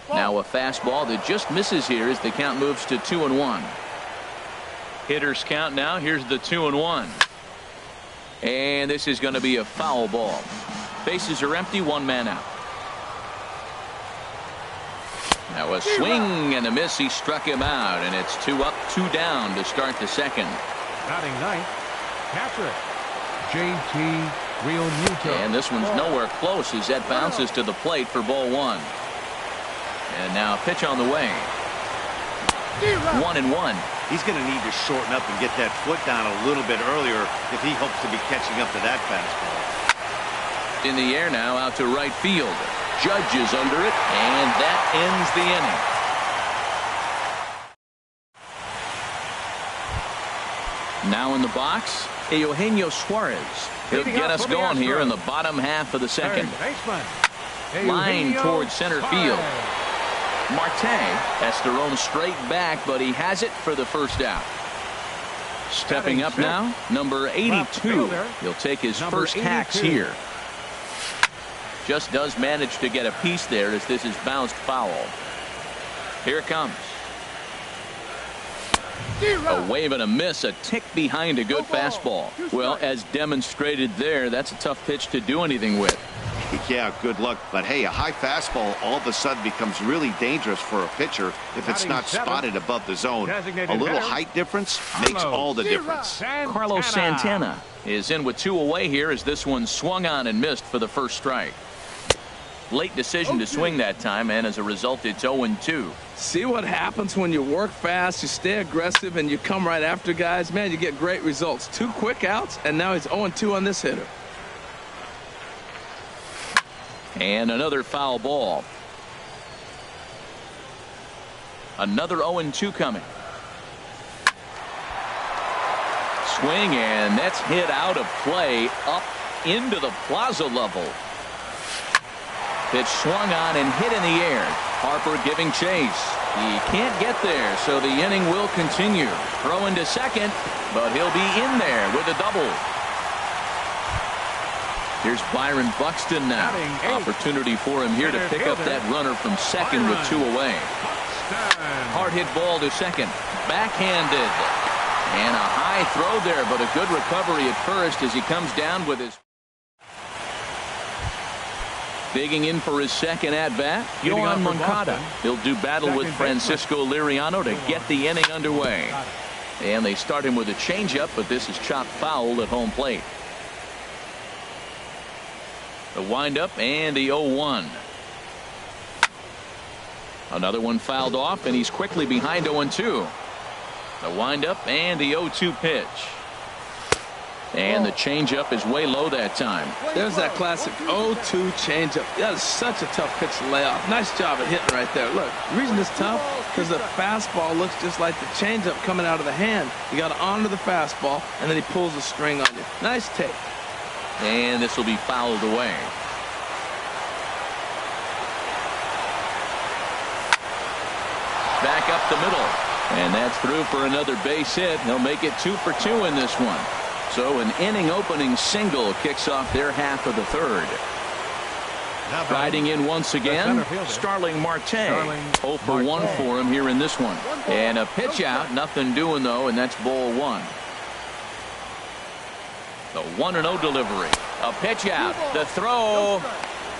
Now a fastball that just misses here as the count moves to 2-1. Hitters count now. Here's the 2-1. And this is going to be a foul ball. Bases are empty, 1 man out. Now a swing and a miss. He struck him out, and it's 2 up, 2 down to start the second. Batting ninth, catcher JT Realmuto. And this one's nowhere close as that bounces to the plate for ball 1. And now a pitch on the way. 1-1. He's going to need to shorten up and get that foot down a little bit earlier if he hopes to be catching up to that fastball. In the air now, out to right field. Judge is under it, and that ends the inning. Now in the box, Eugenio Suarez. He'll get us going here in the bottom half of the second. Line towards center field. Marte has to roam straight back, but he has it for the first out. Stepping up now, number 82. He'll take his first hacks here. Just does manage to get a piece there as this is bounced foul. Here it comes. A wave and a miss, a tick behind a good fastball. Well, as demonstrated there, that's a tough pitch to do anything with. Yeah, good luck. But hey, a high fastball all of a sudden becomes really dangerous for a pitcher if it's not spotted above the zone. A little height difference makes all the difference. Carlos Santana is in with 2 away here as this one swung on and missed for the first strike. Late decision to swing that time, and as a result, it's 0-2. See what happens when you work fast, you stay aggressive, and you come right after guys? Man, you get great results. 2 quick outs, and now he's 0-2 on this hitter. And another foul ball. Another 0-2 coming. Swing, and that's hit out of play up into the plaza level. Pitch swung on and hit in the air. Harper giving chase. He can't get there, so the inning will continue. Throw into second, but he'll be in there with a double. Here's Byron Buxton now. Opportunity for him here to pick up that runner from second with 2 away. Hard hit ball to second. Backhanded. And a high throw there, but a good recovery at first as he comes down with his. Digging in for his second at-bat, Yohan Moncada. He'll do battle with Francisco Liriano to get the inning underway. And they start him with a changeup, but this is chopped foul at home plate. The windup and the 0-1. Another one fouled off, and he's quickly behind 0-2. The windup and the 0-2 pitch. And the changeup is way low that time. There's that classic 0-2 changeup. That is such a tough pitch to lay off. Nice job at hitting right there. Look, the reason it's tough because the fastball looks just like the changeup coming out of the hand. You got to honor the fastball, and then he pulls the string on you. Nice take. And this will be fouled away. Back up the middle. And that's through for another base hit. He'll make it 2 for 2 in this one. So an inning opening single kicks off their half of the third. Riding in once again, Starling Marte. 0 for 1 for him here in this one. And a pitch out, nothing doing though, and that's ball 1. The 1-0 delivery. A pitch out, the throw,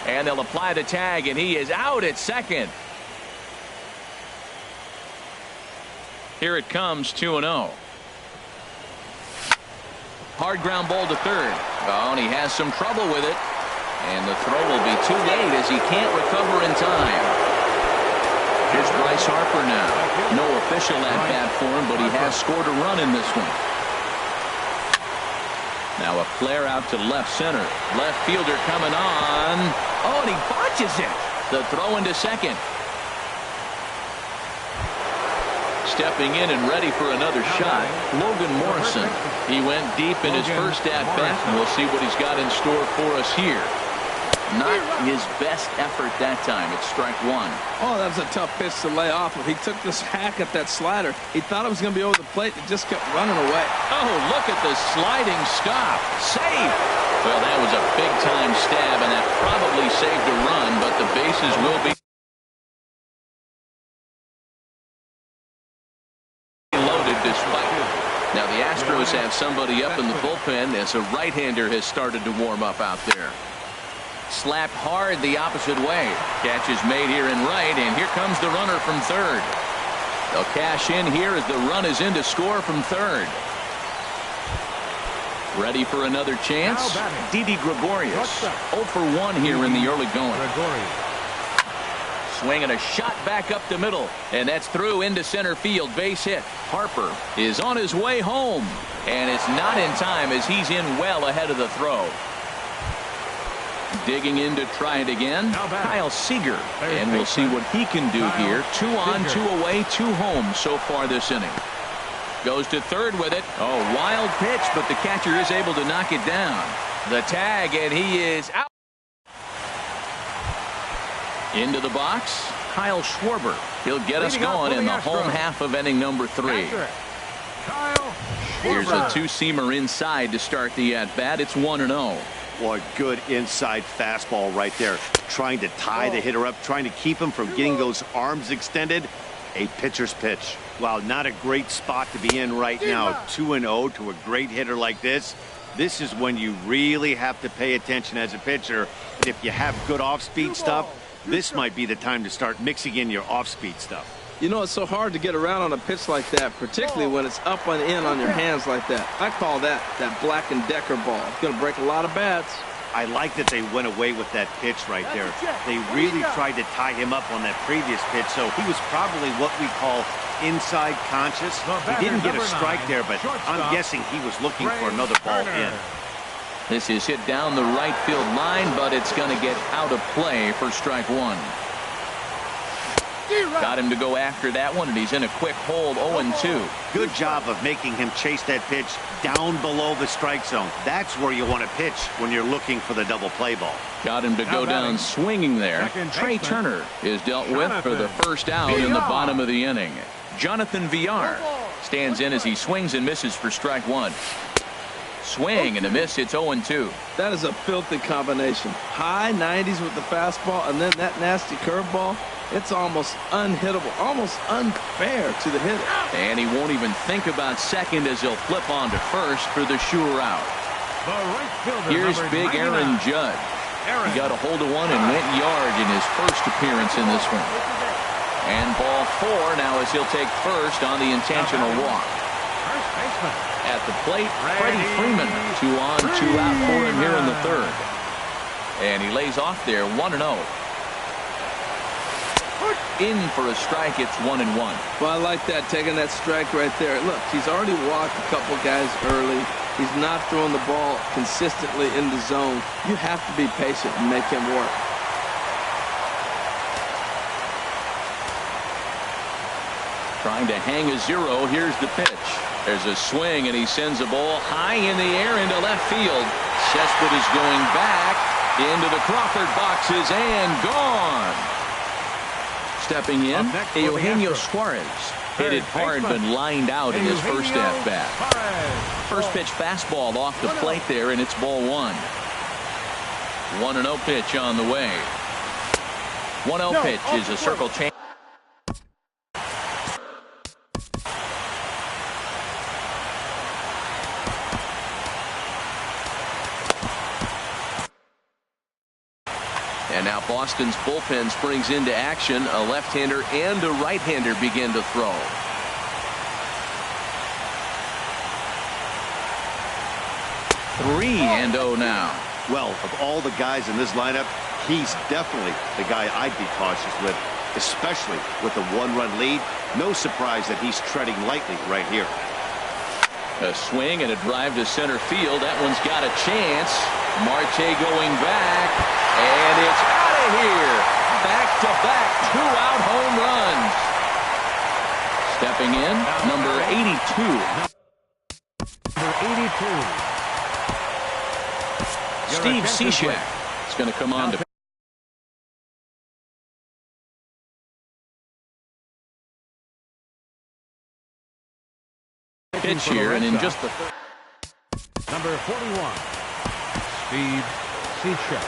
and they'll apply the tag, and he is out at second. Here it comes, 2-0. Hard ground ball to third. Oh, and he has some trouble with it. And the throw will be too late as he can't recover in time. Here's Bryce Harper now. No official at-bat for him, but he has scored a run in this one. Now a flare out to left center. Left fielder coming on. Oh, and he botches it. The throw into second. Stepping in and ready for another shot, Logan Morrison. He went deep in his first at-bat, and we'll see what he's got in store for us here. Not his best effort that time. It's strike 1. Oh, that was a tough pitch to lay off of. He took this hack at that slider. He thought it was going to be over the plate. It just kept running away. Oh, look at the sliding stop. Safe. Well, that was a big-time stab, and that probably saved a run, but the bases will be loaded despite it. Now, the Astros have somebody up in the bullpen as a right-hander has started to warm up out there. Slapped hard the opposite way. Catch is made here in right, and here comes the runner from third. They'll cash in here as the run is in to score from third. Ready for another chance? Didi Gregorius. 0 for 1 here in the early going. Swinging a shot back up the middle, and that's through into center field. Base hit. Harper is on his way home, and it's not in time as he's in well ahead of the throw. Digging in to try it again, Kyle Seager, and we'll see what he can do here. 2 on, 2 away, 2 home so far this inning. Goes to third with it. Oh, wild pitch, but the catcher is able to knock it down. The tag, and he is out. Into the box, Kyle Schwarber. He'll get us going in the home half of inning number 3. Here's a two-seamer inside to start the at-bat. It's 1-0. Boy, good inside fastball right there. Trying to tie the hitter up, trying to keep him from getting those arms extended. A pitcher's pitch. Wow, not a great spot to be in right now. 2-0 to a great hitter like this. This is when you really have to pay attention as a pitcher. And if you have good off-speed stuff, this might be the time to start mixing in your off-speed stuff. You know, it's so hard to get around on a pitch like that, particularly when it's up and in on your hands like that. I call that Black & Decker ball. It's going to break a lot of bats. I like that they went away with that pitch right there. They really tried to tie him up on that previous pitch, so he was probably what we call inside conscious. He didn't get a strike there, but I'm guessing he was looking for another ball in. This is hit down the right field line, but it's going to get out of play for strike 1. Got him to go after that one, and he's in a quick hold, 0-2. Good job of making him chase that pitch down below the strike zone. That's where you want to pitch when you're looking for the double play ball. Got him to go down swinging there. Trey Turner is dealt with for the first out in the bottom of the inning. Jonathan Villar stands in as he swings and misses for strike 1. Swing and a miss. It's 0-2. That is a filthy combination. High 90s with the fastball, and then that nasty curveball. It's almost unhittable, almost unfair to the hitter. And he won't even think about second as he'll flip on to first for the sure out. Here's big Aaron Judge. He got a hold of one and went yard in his first appearance in this one. And ball 4 now as he'll take first on the intentional walk. At the plate, Freddie Freeman. 2 on, 2 out for him here in the third. And he lays off there, 1-0. In for a strike, it's 1-1. Well, I like that, taking that strike right there. Look, he's already walked a couple guys early. He's not throwing the ball consistently in the zone. You have to be patient and make him work. Trying to hang a 0. Here's the pitch. There's a swing, and he sends a ball high in the air into left field. Cespedes is going back into the Crawford boxes and gone. Stepping in, Eugenio Suarez. Hit it hard but lined out in his first at-bat. First pitch fastball off the plate there, and it's ball 1. 1-0 pitch on the way. 1-0 pitch is a circle change. And now Boston's bullpen springs into action. A left-hander and a right-hander begin to throw. Three-0 now. Well, of all the guys in this lineup, he's definitely the guy I'd be cautious with, especially with a 1-run lead. No surprise that he's treading lightly right here. A swing and a drive to center field. That one's got a chance. Marte going back, and it's out of here. Back-to-back 2-out home runs. Stepping in, number 82. Number 82. Steve Cishek is going to come on to pitch here, and in just the number 41, Steve Cishek.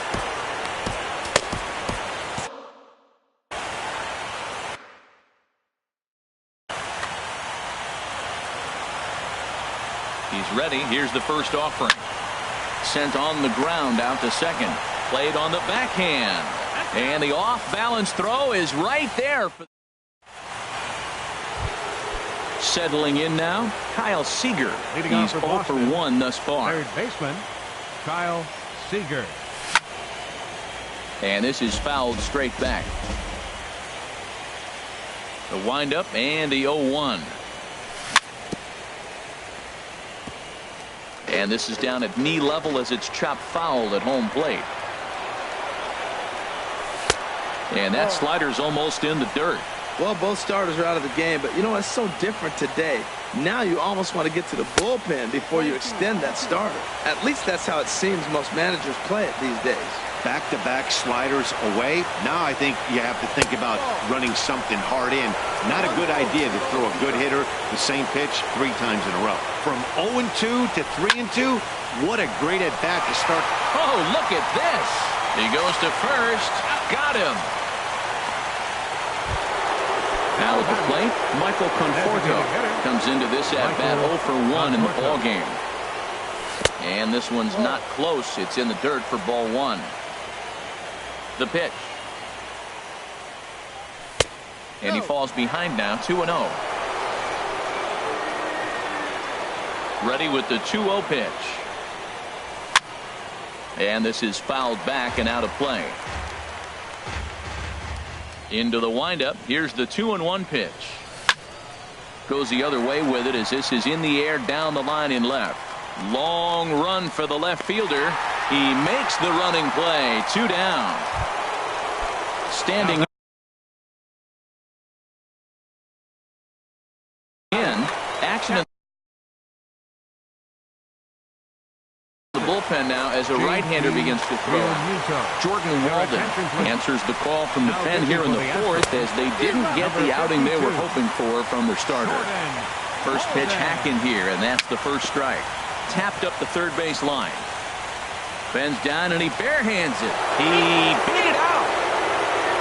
He's ready. Here's the first offering. Sent on the ground out to second. Played on the backhand. And the off-balance throw is right there. Settling in now, Kyle Seager. He's 0 for 1 thus far. Third baseman, Kyle Seager. And this is fouled straight back. The windup and the 0-1. And this is down at knee level as it's chopped foul at home plate. And that slider's almost in the dirt. Well, both starters are out of the game, but you know, it's so different today. Now you almost want to get to the bullpen before you extend that starter. At least that's how it seems most managers play it these days. Back-to-back sliders away. Now I think you have to think about running something hard in. Not a good idea to throw a good hitter the same pitch 3 times in a row. From 0-2 to 3-2, what a great at-bat to start. Oh, look at this. He goes to first. Got him. Now at the plate, Michael Conforto comes into this at-bat 0 for 1 in the ballgame. And this one's not close. It's in the dirt for ball 1. The pitch. And he falls behind now, 2-0. Ready with the 2-0 pitch. And this is fouled back and out of play. Into the windup. Here's the 2-1 pitch. Goes the other way with it as this is in the air down the line in left. Long run for the left fielder. He makes the running play. 2 down. Standing in action. The bullpen now as a right-hander begins to throw. Jordan Walden answers the call from the pen here in the 4th as they didn't get the outing they were hoping for from their starter. First pitch hacking here, and that's the first strike. Tapped up the third base line. Bends down and he barehands it. He beat it out.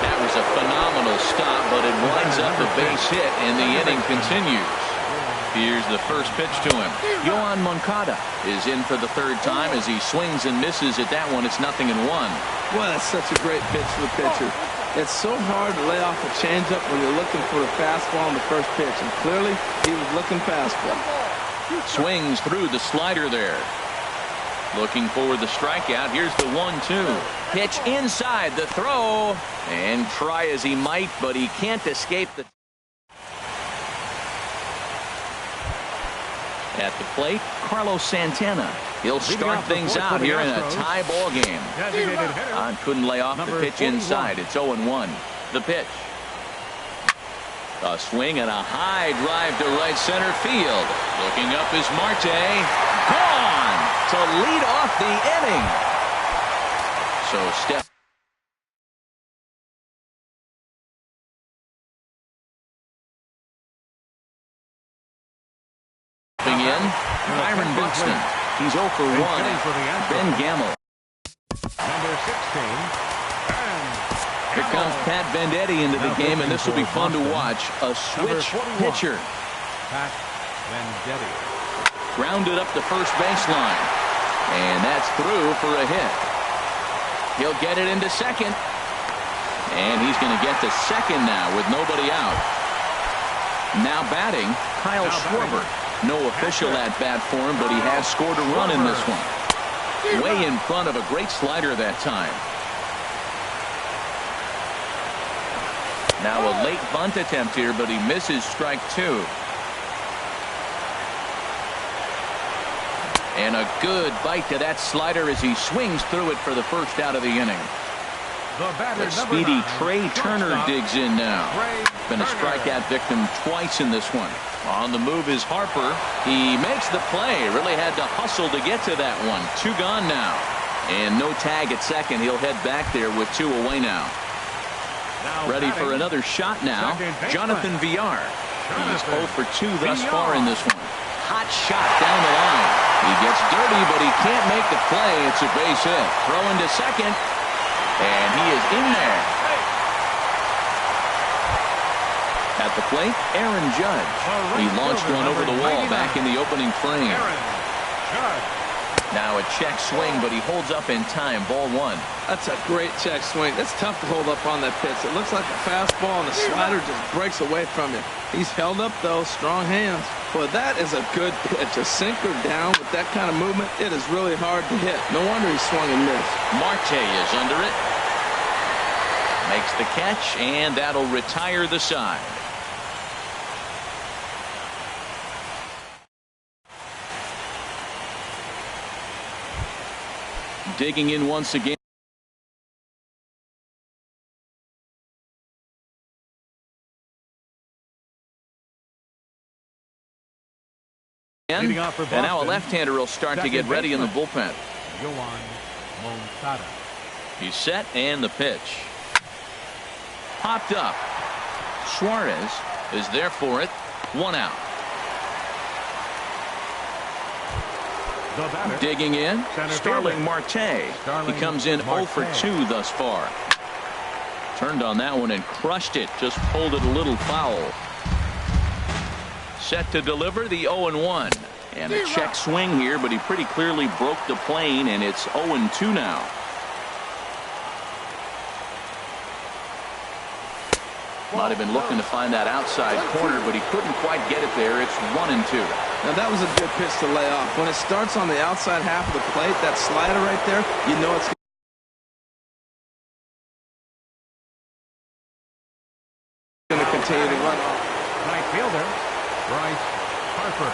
That was a phenomenal stop, but it winds up a base hit and the inning continues. Here's the first pitch to him. Yohan Moncada is in for the 3rd time as he swings and misses at that one. It's 0-1. Well, that's such a great pitch for the pitcher. It's so hard to lay off a changeup when you're looking for the fastball on the first pitch, and clearly he was looking fastball. Swings through the slider there. Looking for the strikeout. Here's the 1-2. Pitch inside the throw. And try as he might, but he can't escape the... At the plate, Carlos Santana. He'll start things out here in a tie ball game. Couldn't lay off the pitch inside. It's 0-1. The pitch. A swing and a high drive to right center field. Looking up is Marte. Gone to lead off the inning. So Steph. In Byron Buxton. He's 0 for 1. Ben Gamble. Number 16. Here comes Pat Venditti into the game, and this will be fun to watch. A switch pitcher. Pat Venditti. Grounded up the first baseline. And that's through for a hit. He'll get it into second. And he's going to get to second now with nobody out. Now batting, Kyle Schwarber. No official at-bat for him, but he has scored a run in this one. Way in front of a great slider that time. Now a late bunt attempt here, but he misses strike 2. And a good bite to that slider as he swings through it for the first out of the inning. The speedy Trey Turner digs in now. Been a strikeout victim twice in this one. On the move is Harper. He makes the play. Really had to hustle to get to that one. 2 gone now. And no tag at second. He'll head back there with 2 away now. Ready for another shot now. Jonathan Villar. He's 0 for 2 thus far in this one. Hot shot down the line. He gets dirty, but he can't make the play. It's a base hit. Throw into second. And he is in there. At the plate, Aaron Judge. He launched one over the wall back in the opening frame. Now a check swing, but he holds up in time. Ball 1. That's a great check swing. It's tough to hold up on that pitch. It looks like a fastball, and the slider just breaks away from him. He's held up, though. Strong hands. Well, that is a good pitch. A sinker down with that kind of movement, it is really hard to hit. No wonder he swung and missed. Marte is under it. Makes the catch, and that'll retire the side. Digging in once again. And now a left-hander will start to get ready in the bullpen. He's set, and the pitch. Popped up. Suarez is there for it. 1 out. Digging in, Starling Marte. He comes in 0 for 2 thus far. Turned on that one and crushed it. Just pulled it a little foul. Set to deliver the 0-1. And a check swing here, but he pretty clearly broke the plane, and it's 0-2 now. Might have been looking to find that outside corner, but he couldn't quite get it there. It's 1-2. Now that was a good pitch to lay off. When it starts on the outside half of the plate, that slider right there, you know it's going to continue to run off. Right fielder, Bryce Harper.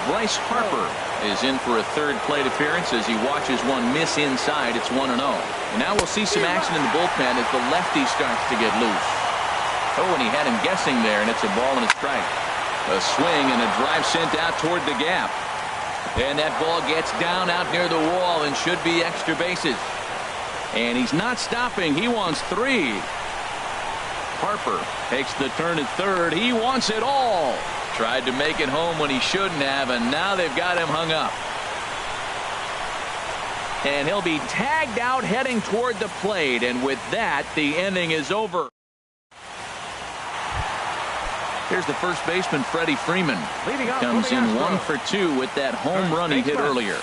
Bryce Harper is in for a third plate appearance as he watches one miss inside. It's 1-0. And now we'll see some action in the bullpen as the lefty starts to get loose. Oh, and he had him guessing there, and it's a ball and a strike. A swing and a drive sent out toward the gap. And that ball gets down out near the wall and should be extra bases. And he's not stopping. He wants 3. Harper takes the turn at third. He wants it all. Tried to make it home when he shouldn't have, and now they've got him hung up. And he'll be tagged out heading toward the plate, and with that, the inning is over. Here's the first baseman, Freddie Freeman. Comes in 1 for 2 with that home run he hit earlier.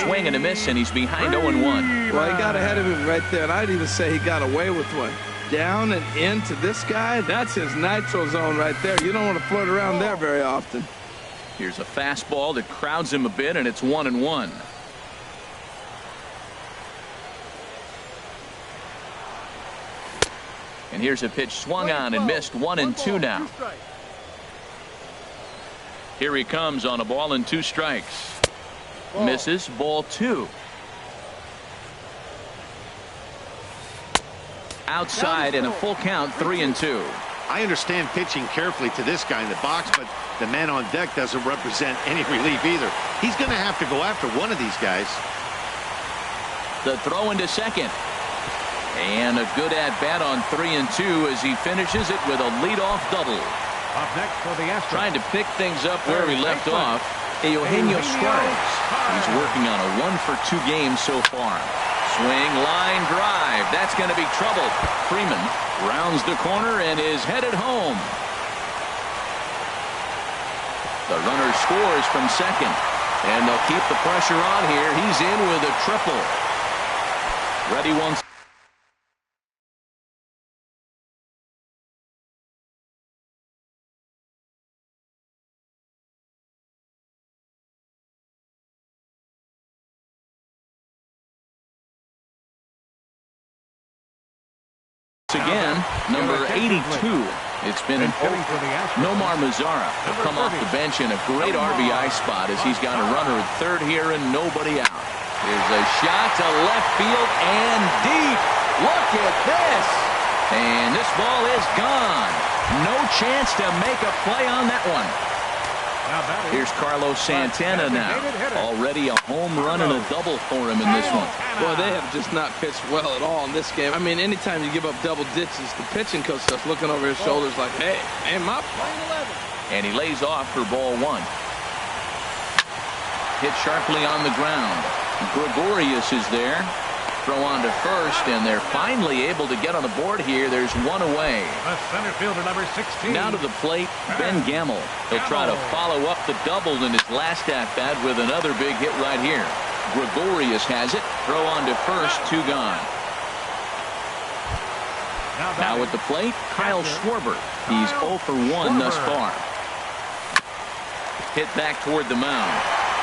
Swing and a miss, and he's behind 0-1. Well, he got ahead of him right there, and I'd even say he got away with one. Down and into this guy, that's his nitro zone right there. You don't want to float around there very often. Here's a fastball that crowds him a bit, and it's 1-1. And here's a pitch swung on and missed. 1-2 now. Here he comes on a ball and 2 strikes. Misses. Ball 2. Outside and a full count. 3-2. I understand pitching carefully to this guy in the box, but the man on deck doesn't represent any relief either. He's going to have to go after one of these guys. The throw into second. And a good at-bat on 3-2 as he finishes it with a leadoff double. Up next for the Astros. Trying to pick things up where he left off, Eugenio Suarez. He's working on a 1-for-2 game so far. Swing, line drive. That's going to be trouble. Freeman rounds the corner and is headed home. The runner scores from second. And they'll keep the pressure on here. He's in with a triple. Ready once again. Number 82. It's been an Nomar Mazara will come off the bench in a great RBI spot as he's got a runner at third here and nobody out. Here's a shot to left field and deep. Look at this. And this ball is gone. No chance to make a play on that one. Here's Carlos Santana now. Already a home run and a double for him in this one. Boy, they have just not pitched well at all in this game. I mean, anytime you give up double ditches, the pitching coach starts looking over his shoulders like, hey, ain't my fault. And he lays off for ball 1. Hit sharply on the ground. Gregorius is there. Throw on to first, and they're finally able to get on the board here. There's one away. The center fielder, number 16. Now to the plate, Ben Gamble. He'll try to follow up the double in his last at-bat with another big hit right here. Gregorius has it. Throw on to first, 2 gone. Now at the plate, Kyle Schwarber. He's 0 for 1 thus far. Hit back toward the mound.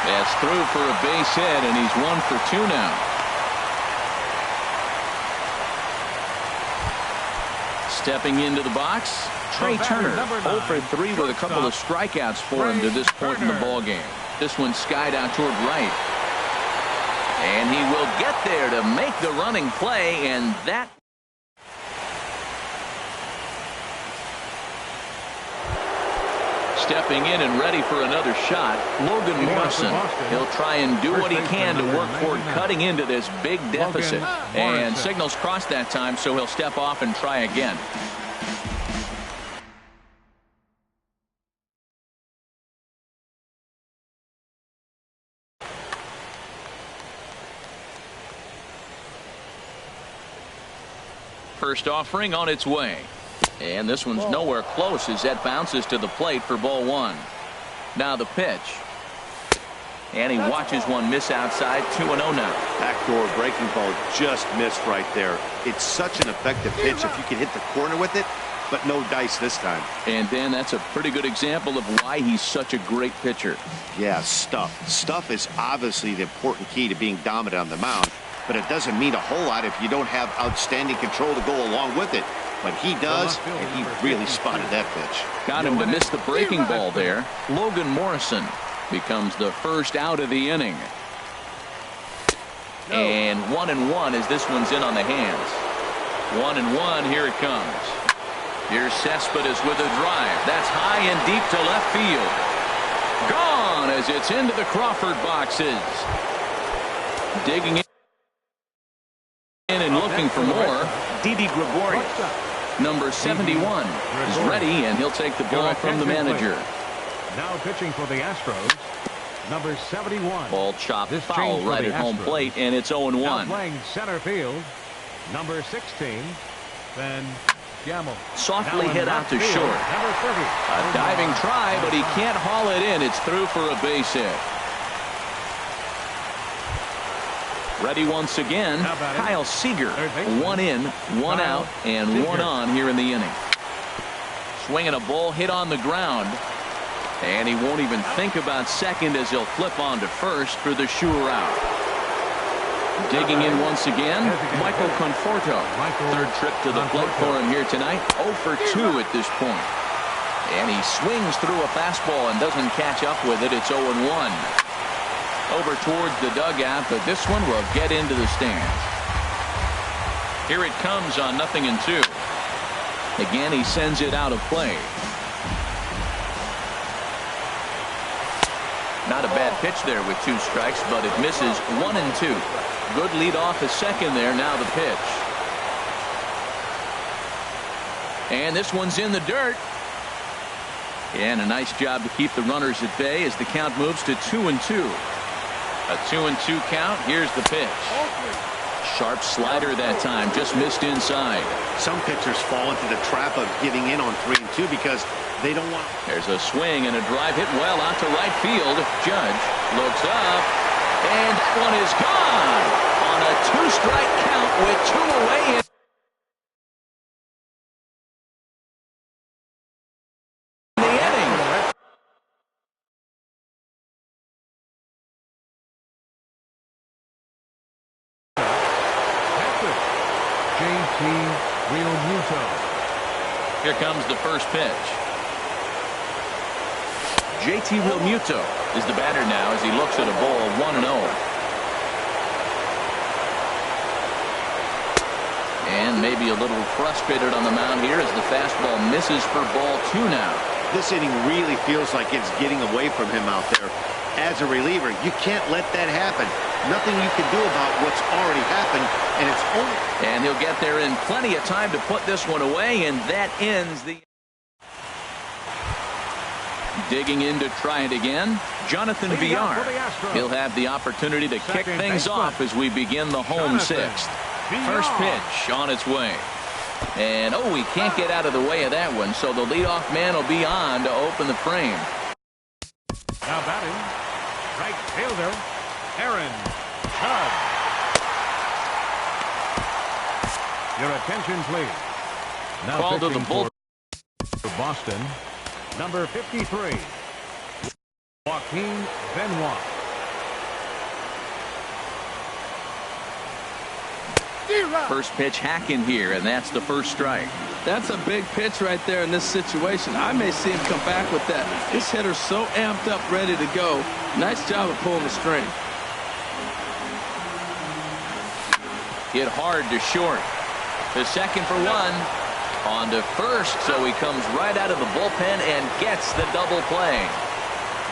That's through for a base hit, and he's 1 for 2 now. Stepping into the box, Trey Turner, 0 for 3 with a couple of strikeouts for him to this point in the ballgame. This one skied out toward right. And he will get there to make the running play, and that stepping in and ready for another shot, Logan Morrison. He'll try and do what he can to work toward cutting into this big deficit. And signals crossed that time, so he'll step off and try again. First offering on its way. And this one's nowhere close as that bounces to the plate for ball 1. Now the pitch. And he watches one miss outside. 2-0 now. Backdoor breaking ball just missed right there. It's such an effective pitch if you can hit the corner with it, but no dice this time. And Dan, that's a pretty good example of why he's such a great pitcher. Yeah, stuff. Stuff is obviously the important key to being dominant on the mound, but it doesn't mean a whole lot if you don't have outstanding control to go along with it. But he does, and he really spotted that pitch. Got him to miss the breaking ball there. Logan Morrison becomes the first out of the inning. And 1-1 as this one's in on the hands. 1-1, here it comes. Here's Cespedes with a drive. That's high and deep to left field. Gone as it's into the Crawford boxes. Digging in and looking for more, Didi Gregorius. Number 71 is ready, and he'll take the ball from the manager. Now pitching for the Astros, number 71. Ball chopped foul right at home plate, and it's 0-1. Now playing center field, number 16, Ben Gamble. Softly hit out to short. Number 30. A diving try, but he can't haul it in. It's through for a base hit. Ready once again, Kyle Seager. 1 in, 1 out, and 1 on here in the inning. Swinging a ball hit on the ground. And he won't even think about second as he'll flip on to first for the sure out. Digging in once again, Michael Conforto. Third trip to the plate for him here tonight. 0 for 2 at this point. And he swings through a fastball and doesn't catch up with it. It's 0-1. Over towards the dugout, but this one will get into the stands. Here it comes on 0-2. Again, he sends it out of play. Not a bad pitch there with 2 strikes, but it misses 1-2. Good lead off at second there. Now the pitch. And this one's in the dirt. And a nice job to keep the runners at bay as the count moves to 2-2. A 2-2 count. Here's the pitch. Sharp slider that time. Just missed inside. Some pitchers fall into the trap of giving in on 3-2 because they don't want. There's a swing and a drive hit well out to right field. Judge looks up, and that one is gone on a 2-strike count with 2 away in the inning. Here comes the first pitch. JT Realmuto is the batter now as he looks at a ball 1-0. And maybe a little frustrated on the mound here as the fastball misses for ball 2 now. This inning really feels like it's getting away from him out there. As a reliever, you can't let that happen. Nothing you can do about what's already happened, and it's only. And he'll get there in plenty of time to put this one away, and that ends the. Digging in to try it again, Jonathan Villar. He'll have the opportunity to kick things off as we begin the home 6th. First pitch on its way. And, oh, he can't get out of the way of that one, so the leadoff man will be on to open the frame. Now batting, right fielder, Aaron Judge. Your attention, please. Now Call to the bullpen. For Boston, number 53, Joaquin Benoit. First pitch hacking here, and that's the first strike. That's a big pitch right there in this situation. I may see him come back with that. This hitter's so amped up, ready to go. Nice job of pulling the string. Hit hard to short. To second for 1. On to first, so he comes right out of the bullpen and gets the double play.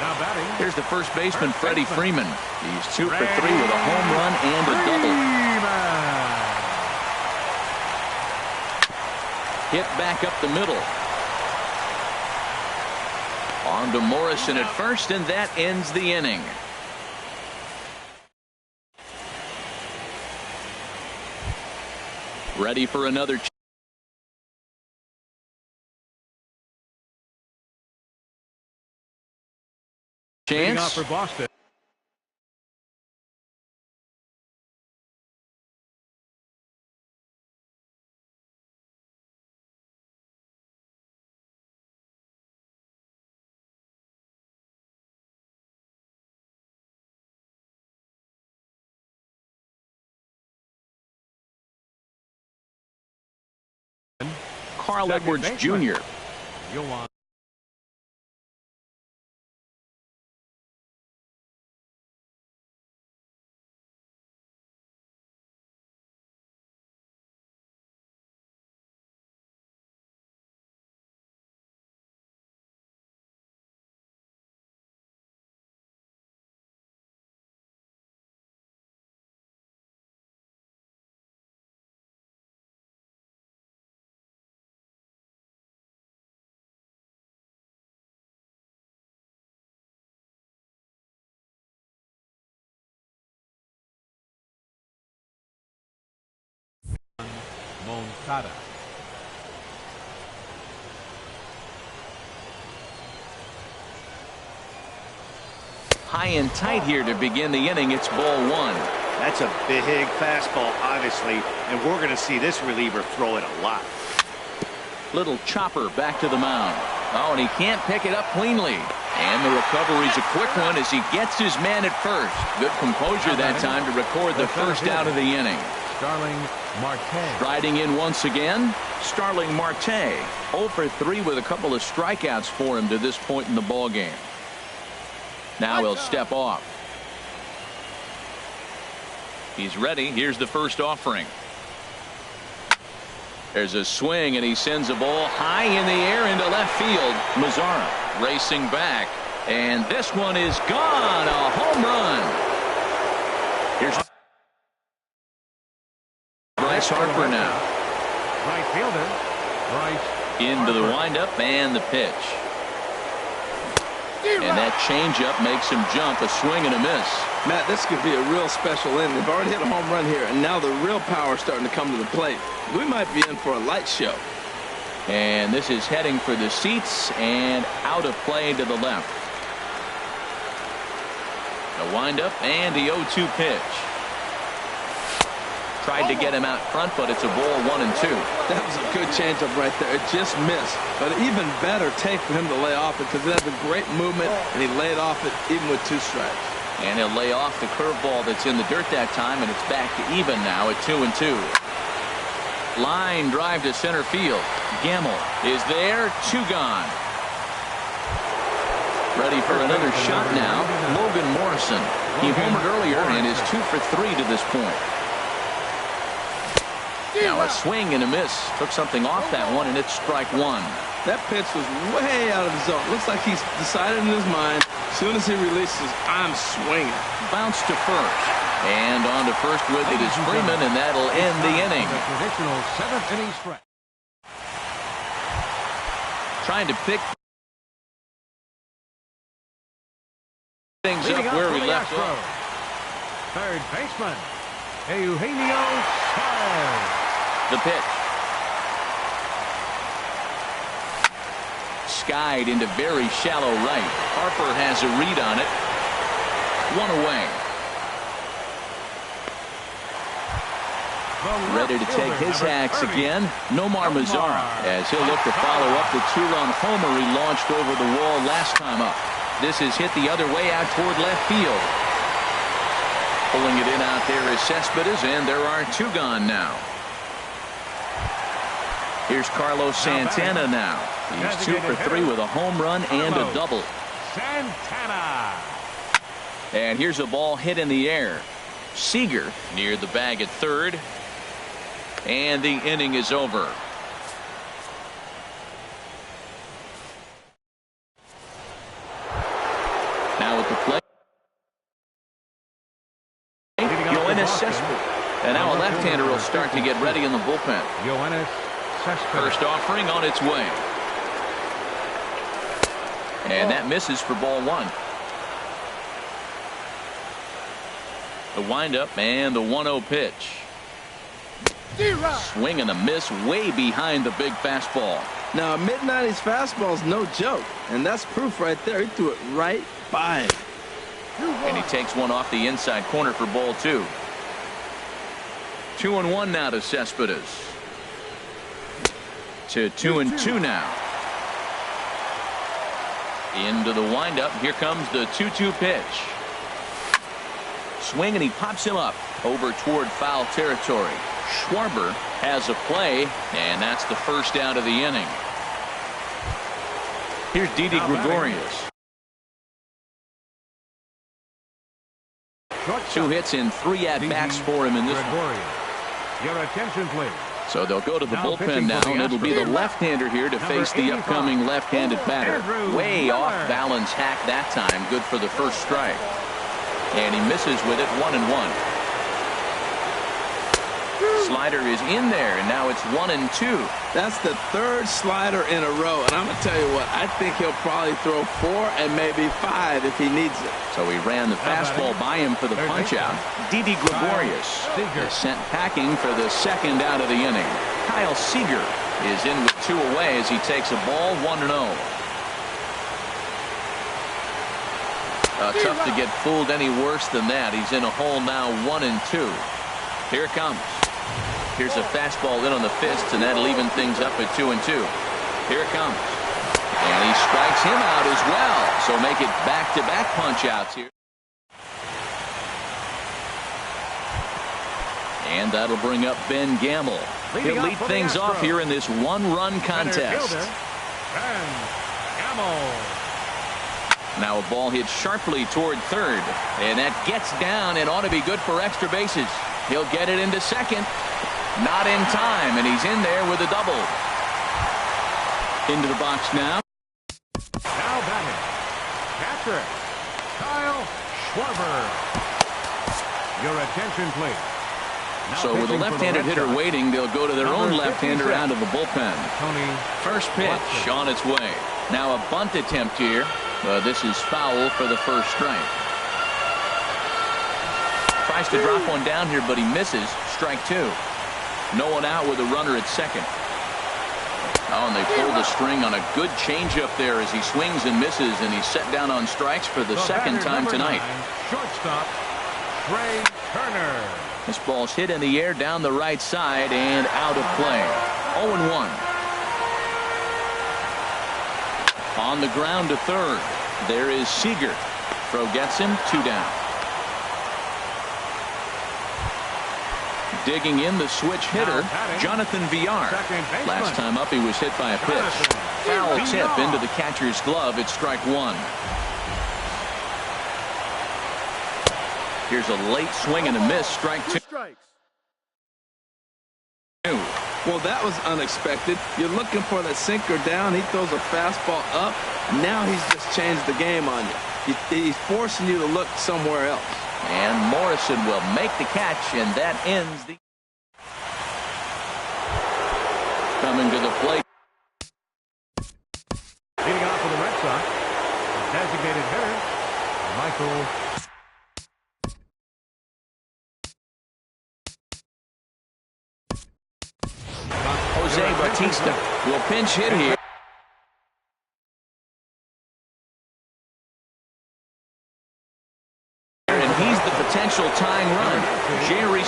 Now batting. Here's the first baseman, Freddie Freeman. He's 2 for 3 with a home run and a double. Hit back up the middle. On to Morrison at first, and that ends the inning. Ready for another chance. For Boston. Carl Edwards Jr. Moncada. High and tight here to begin the inning. It's ball 1. That's a big fastball, obviously, and we're going to see this reliever throw it a lot. Little chopper back to the mound. Oh, and he can't pick it up cleanly. And the recovery's a quick one as he gets his man at first. Good composure that time to record the first out of the inning. Starling Marte. Striding in once again, Starling Marte. 0 for 3 with a couple of strikeouts for him to this point in the ball game. Now he'll step off. He's ready. Here's the first offering. There's a swing, and he sends a ball high in the air into left field. Mazzara racing back, and this one is gone. A home run. Here's Bryce Harper now. Right fielder. Bryce Into the windup and the pitch. And that changeup makes him jump. A swing and a miss. Matt, this could be a real special inning. They've already hit a home run here, and now the real power is starting to come to the plate. We might be in for a light show. And this is heading for the seats and out of play to the left. The windup and the 0-2 pitch. Tried to get him out front, but it's a ball 1-2. That was a good changeup right there. It just missed. But even better take for him to lay off it because it has a great movement, and he laid off it even with 2 strikes. And he'll lay off the curveball that's in the dirt that time, and it's back to even now at 2-2. Line drive to center field. Gamble is there. 2 gone. Ready for another shot now. Logan Morrison. He homered earlier and is 2 for 3 to this point. Now a swing and a miss. Took something off that one, and it's strike 1. That pitch was way out of the zone. Looks like he's decided in his mind, as soon as he releases, I'm swinging. Bounce to first. And on to first with it is Freeman, and that'll end the inning. The traditional 7th inning stretch. Trying to pick things up where we left off. Third baseman, Eugenio Suarez. The pitch. Skied into very shallow right. Harper has a read on it. 1 away. Ready to take his hacks again. Nomar Mazzara, as he'll look to follow up the 2-run homer he launched over the wall last time up. This is hit the other way out toward left field. Pulling it in out there is Cespedes, and there are 2 gone now. Here's Carlos Santana now. He's 2 for 3 with a home run and a double. Santana. And here's a ball hit in the air. Seager near the bag at third. And the inning is over. Now at the plate, Yoenis Cespedes. And now a left-hander will start to get ready in the bullpen. Yoenis Cespedes. First offering on its way. And that misses for ball 1. The windup and the 1-0 pitch. Swing and a miss way behind the big fastball. Now, a mid-90s fastball is no joke, and that's proof right there. He threw it right by him. And he takes one off the inside corner for ball 2. 2-1 now to Cespedes. To 2-2 now. Into the windup. Here comes the 2-2 pitch. Swing, and he pops him up over toward foul territory. Schwarber has a play, and that's the first out of the inning. Here's Didi Gregorius. 2 hits in 3 at-bats for him in this one. Your attention, please. So they'll go to the bullpen now, and it'll be the left-hander here to face the upcoming left-handed batter. Way off balance hack that time. Good for the first strike. And he misses with it. 1-1. Slider is in there, and now it's 1-2. That's the 3rd slider in a row, and I'm going to tell you what, I think he'll probably throw 4 and maybe 5 if he needs it. So he ran the fastball by him for the punch-out. Didi Gregorius is sent packing for the 2nd out of the inning. Kyle Seager is in with 2 away as he takes a ball. 1-0. Tough to get fooled any worse than that. He's in a hole now. 1-2. Here it comes. Here's a fastball in on the fists, and that'll even things up at 2-2. Here it comes. And he strikes him out as well. So make it back-to-back punch-outs here. And that'll bring up Ben Gamble. He'll lead things off here in this one-run contest. Ben Gamble. Now a ball hit sharply toward third. And that gets down and ought to be good for extra bases. He'll get it into second. Not in time, and he's in there with a double. Into the box now. Now batting. Catcher, Kyle Schwarber. Your attention, please. Now so with a left-handed hitter waiting, they'll go to their own left-hander out of the bullpen. First pitch on its way. Now a bunt attempt here. This is foul for the first strike. Tries to drop one down here, but he misses. Strike two. No one out with a runner at second. Oh, and they pulled the string on a good changeup there as he swings and misses, and he's set down on strikes for the second time tonight. Shortstop, Trey Turner. This ball's hit in the air down the right side and out of play. 0-1. On the ground to third. There is Seager. Throw gets him. 2 down. Digging in the switch hitter, Jonathan Villar. Last time up he was hit by a pitch. Foul tip into the catcher's glove. It's strike one. Here's a late swing and a miss. Strike two. Well, that was unexpected. You're looking for the sinker down. He throws a fastball up. Now he's just changed the game on you. He's forcing you to look somewhere else. And Morrison will make the catch, and that ends the... Coming to the plate. Leading off for the Red Sox, the designated hitter, Michael. Jose Bautista will pinch hit here. And he's the potential tying run. Jerry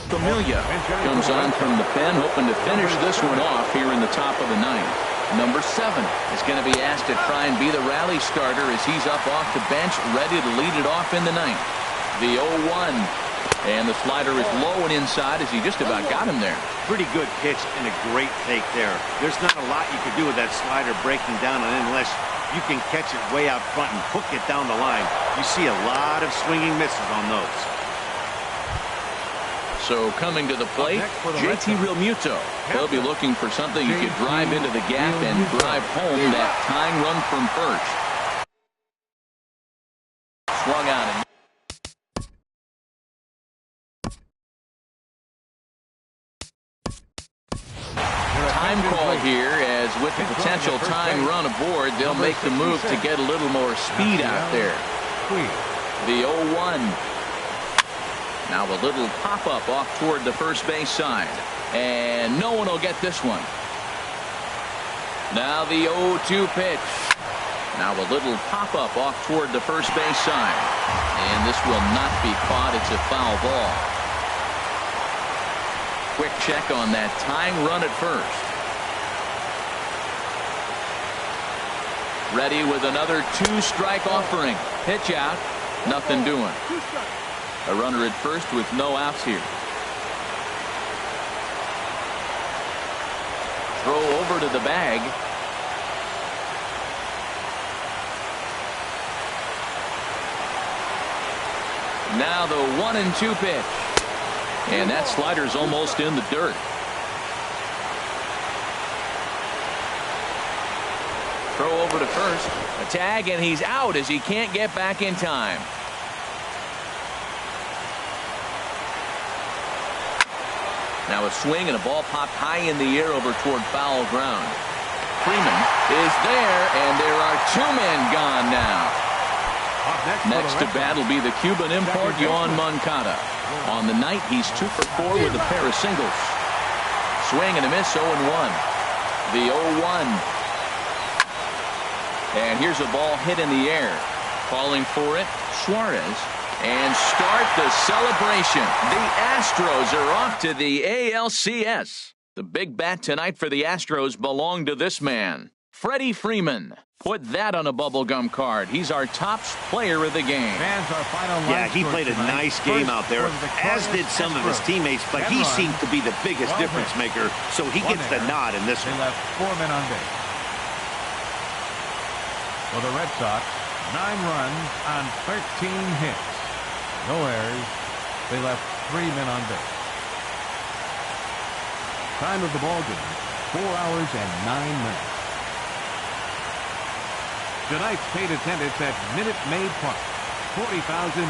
Familia comes on from the pen, hoping to finish this one off here in the top of the ninth. Number 7 is going to be asked to try and be the rally starter as he's up off the bench, ready to lead it off in the ninth. The 0-1. And the slider is low and inside as he just about got him there. Pretty good pitch and a great take there. There's not a lot you can do with that slider breaking down unless you can catch it way out front and hook it down the line. You see a lot of swinging misses on those. So coming to the plate, JT Realmuto. He'll be looking for something he could drive into the gap and drive home that tying run from first. Swung on and time call here, as with the potential tying run aboard, they'll make the move to get a little more speed out there. The 0-1. Now a little pop-up off toward the first base side. And no one will get this one. Now the 0-2 pitch. Now a little pop-up off toward the first base side. And this will not be caught. It's a foul ball. Quick check on that tying run at first. Ready with another 2-strike offering. Pitch out. Nothing doing. A runner at first with no outs here. Throw over to the bag. Now the 1-2 pitch. And that slider's almost in the dirt. Throw over to first. A tag, and he's out as he can't get back in time. Now a swing and a ball popped high in the air over toward foul ground. Freeman is there, and there are 2 men gone now. Next to bat will be the Cuban import, Yoan Moncada. On the night, he's 2 for 4 with a pair of singles. Swing and a miss, 0-1. The 0-1. And here's a ball hit in the air. Calling for it, Suarez. And start the celebration. The Astros are off to the ALCS. The big bat tonight for the Astros belonged to this man, Freddie Freeman. Put that on a bubblegum card. He's our top player of the game. Fans are final. Yeah, he played a nice game out there, as did some of his teammates, but he seemed to be the biggest difference maker, so he gets the nod in this one. They left 4 men on base. For the Red Sox, 9 runs on 13 hits. No errors. They left 3 men on base. Time of the ball game, 4 hours and 9 minutes. Tonight's paid attendance at Minute Maid Park, 40,950.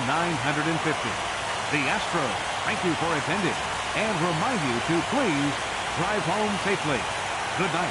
The Astros thank you for attending and remind you to please drive home safely. Good night.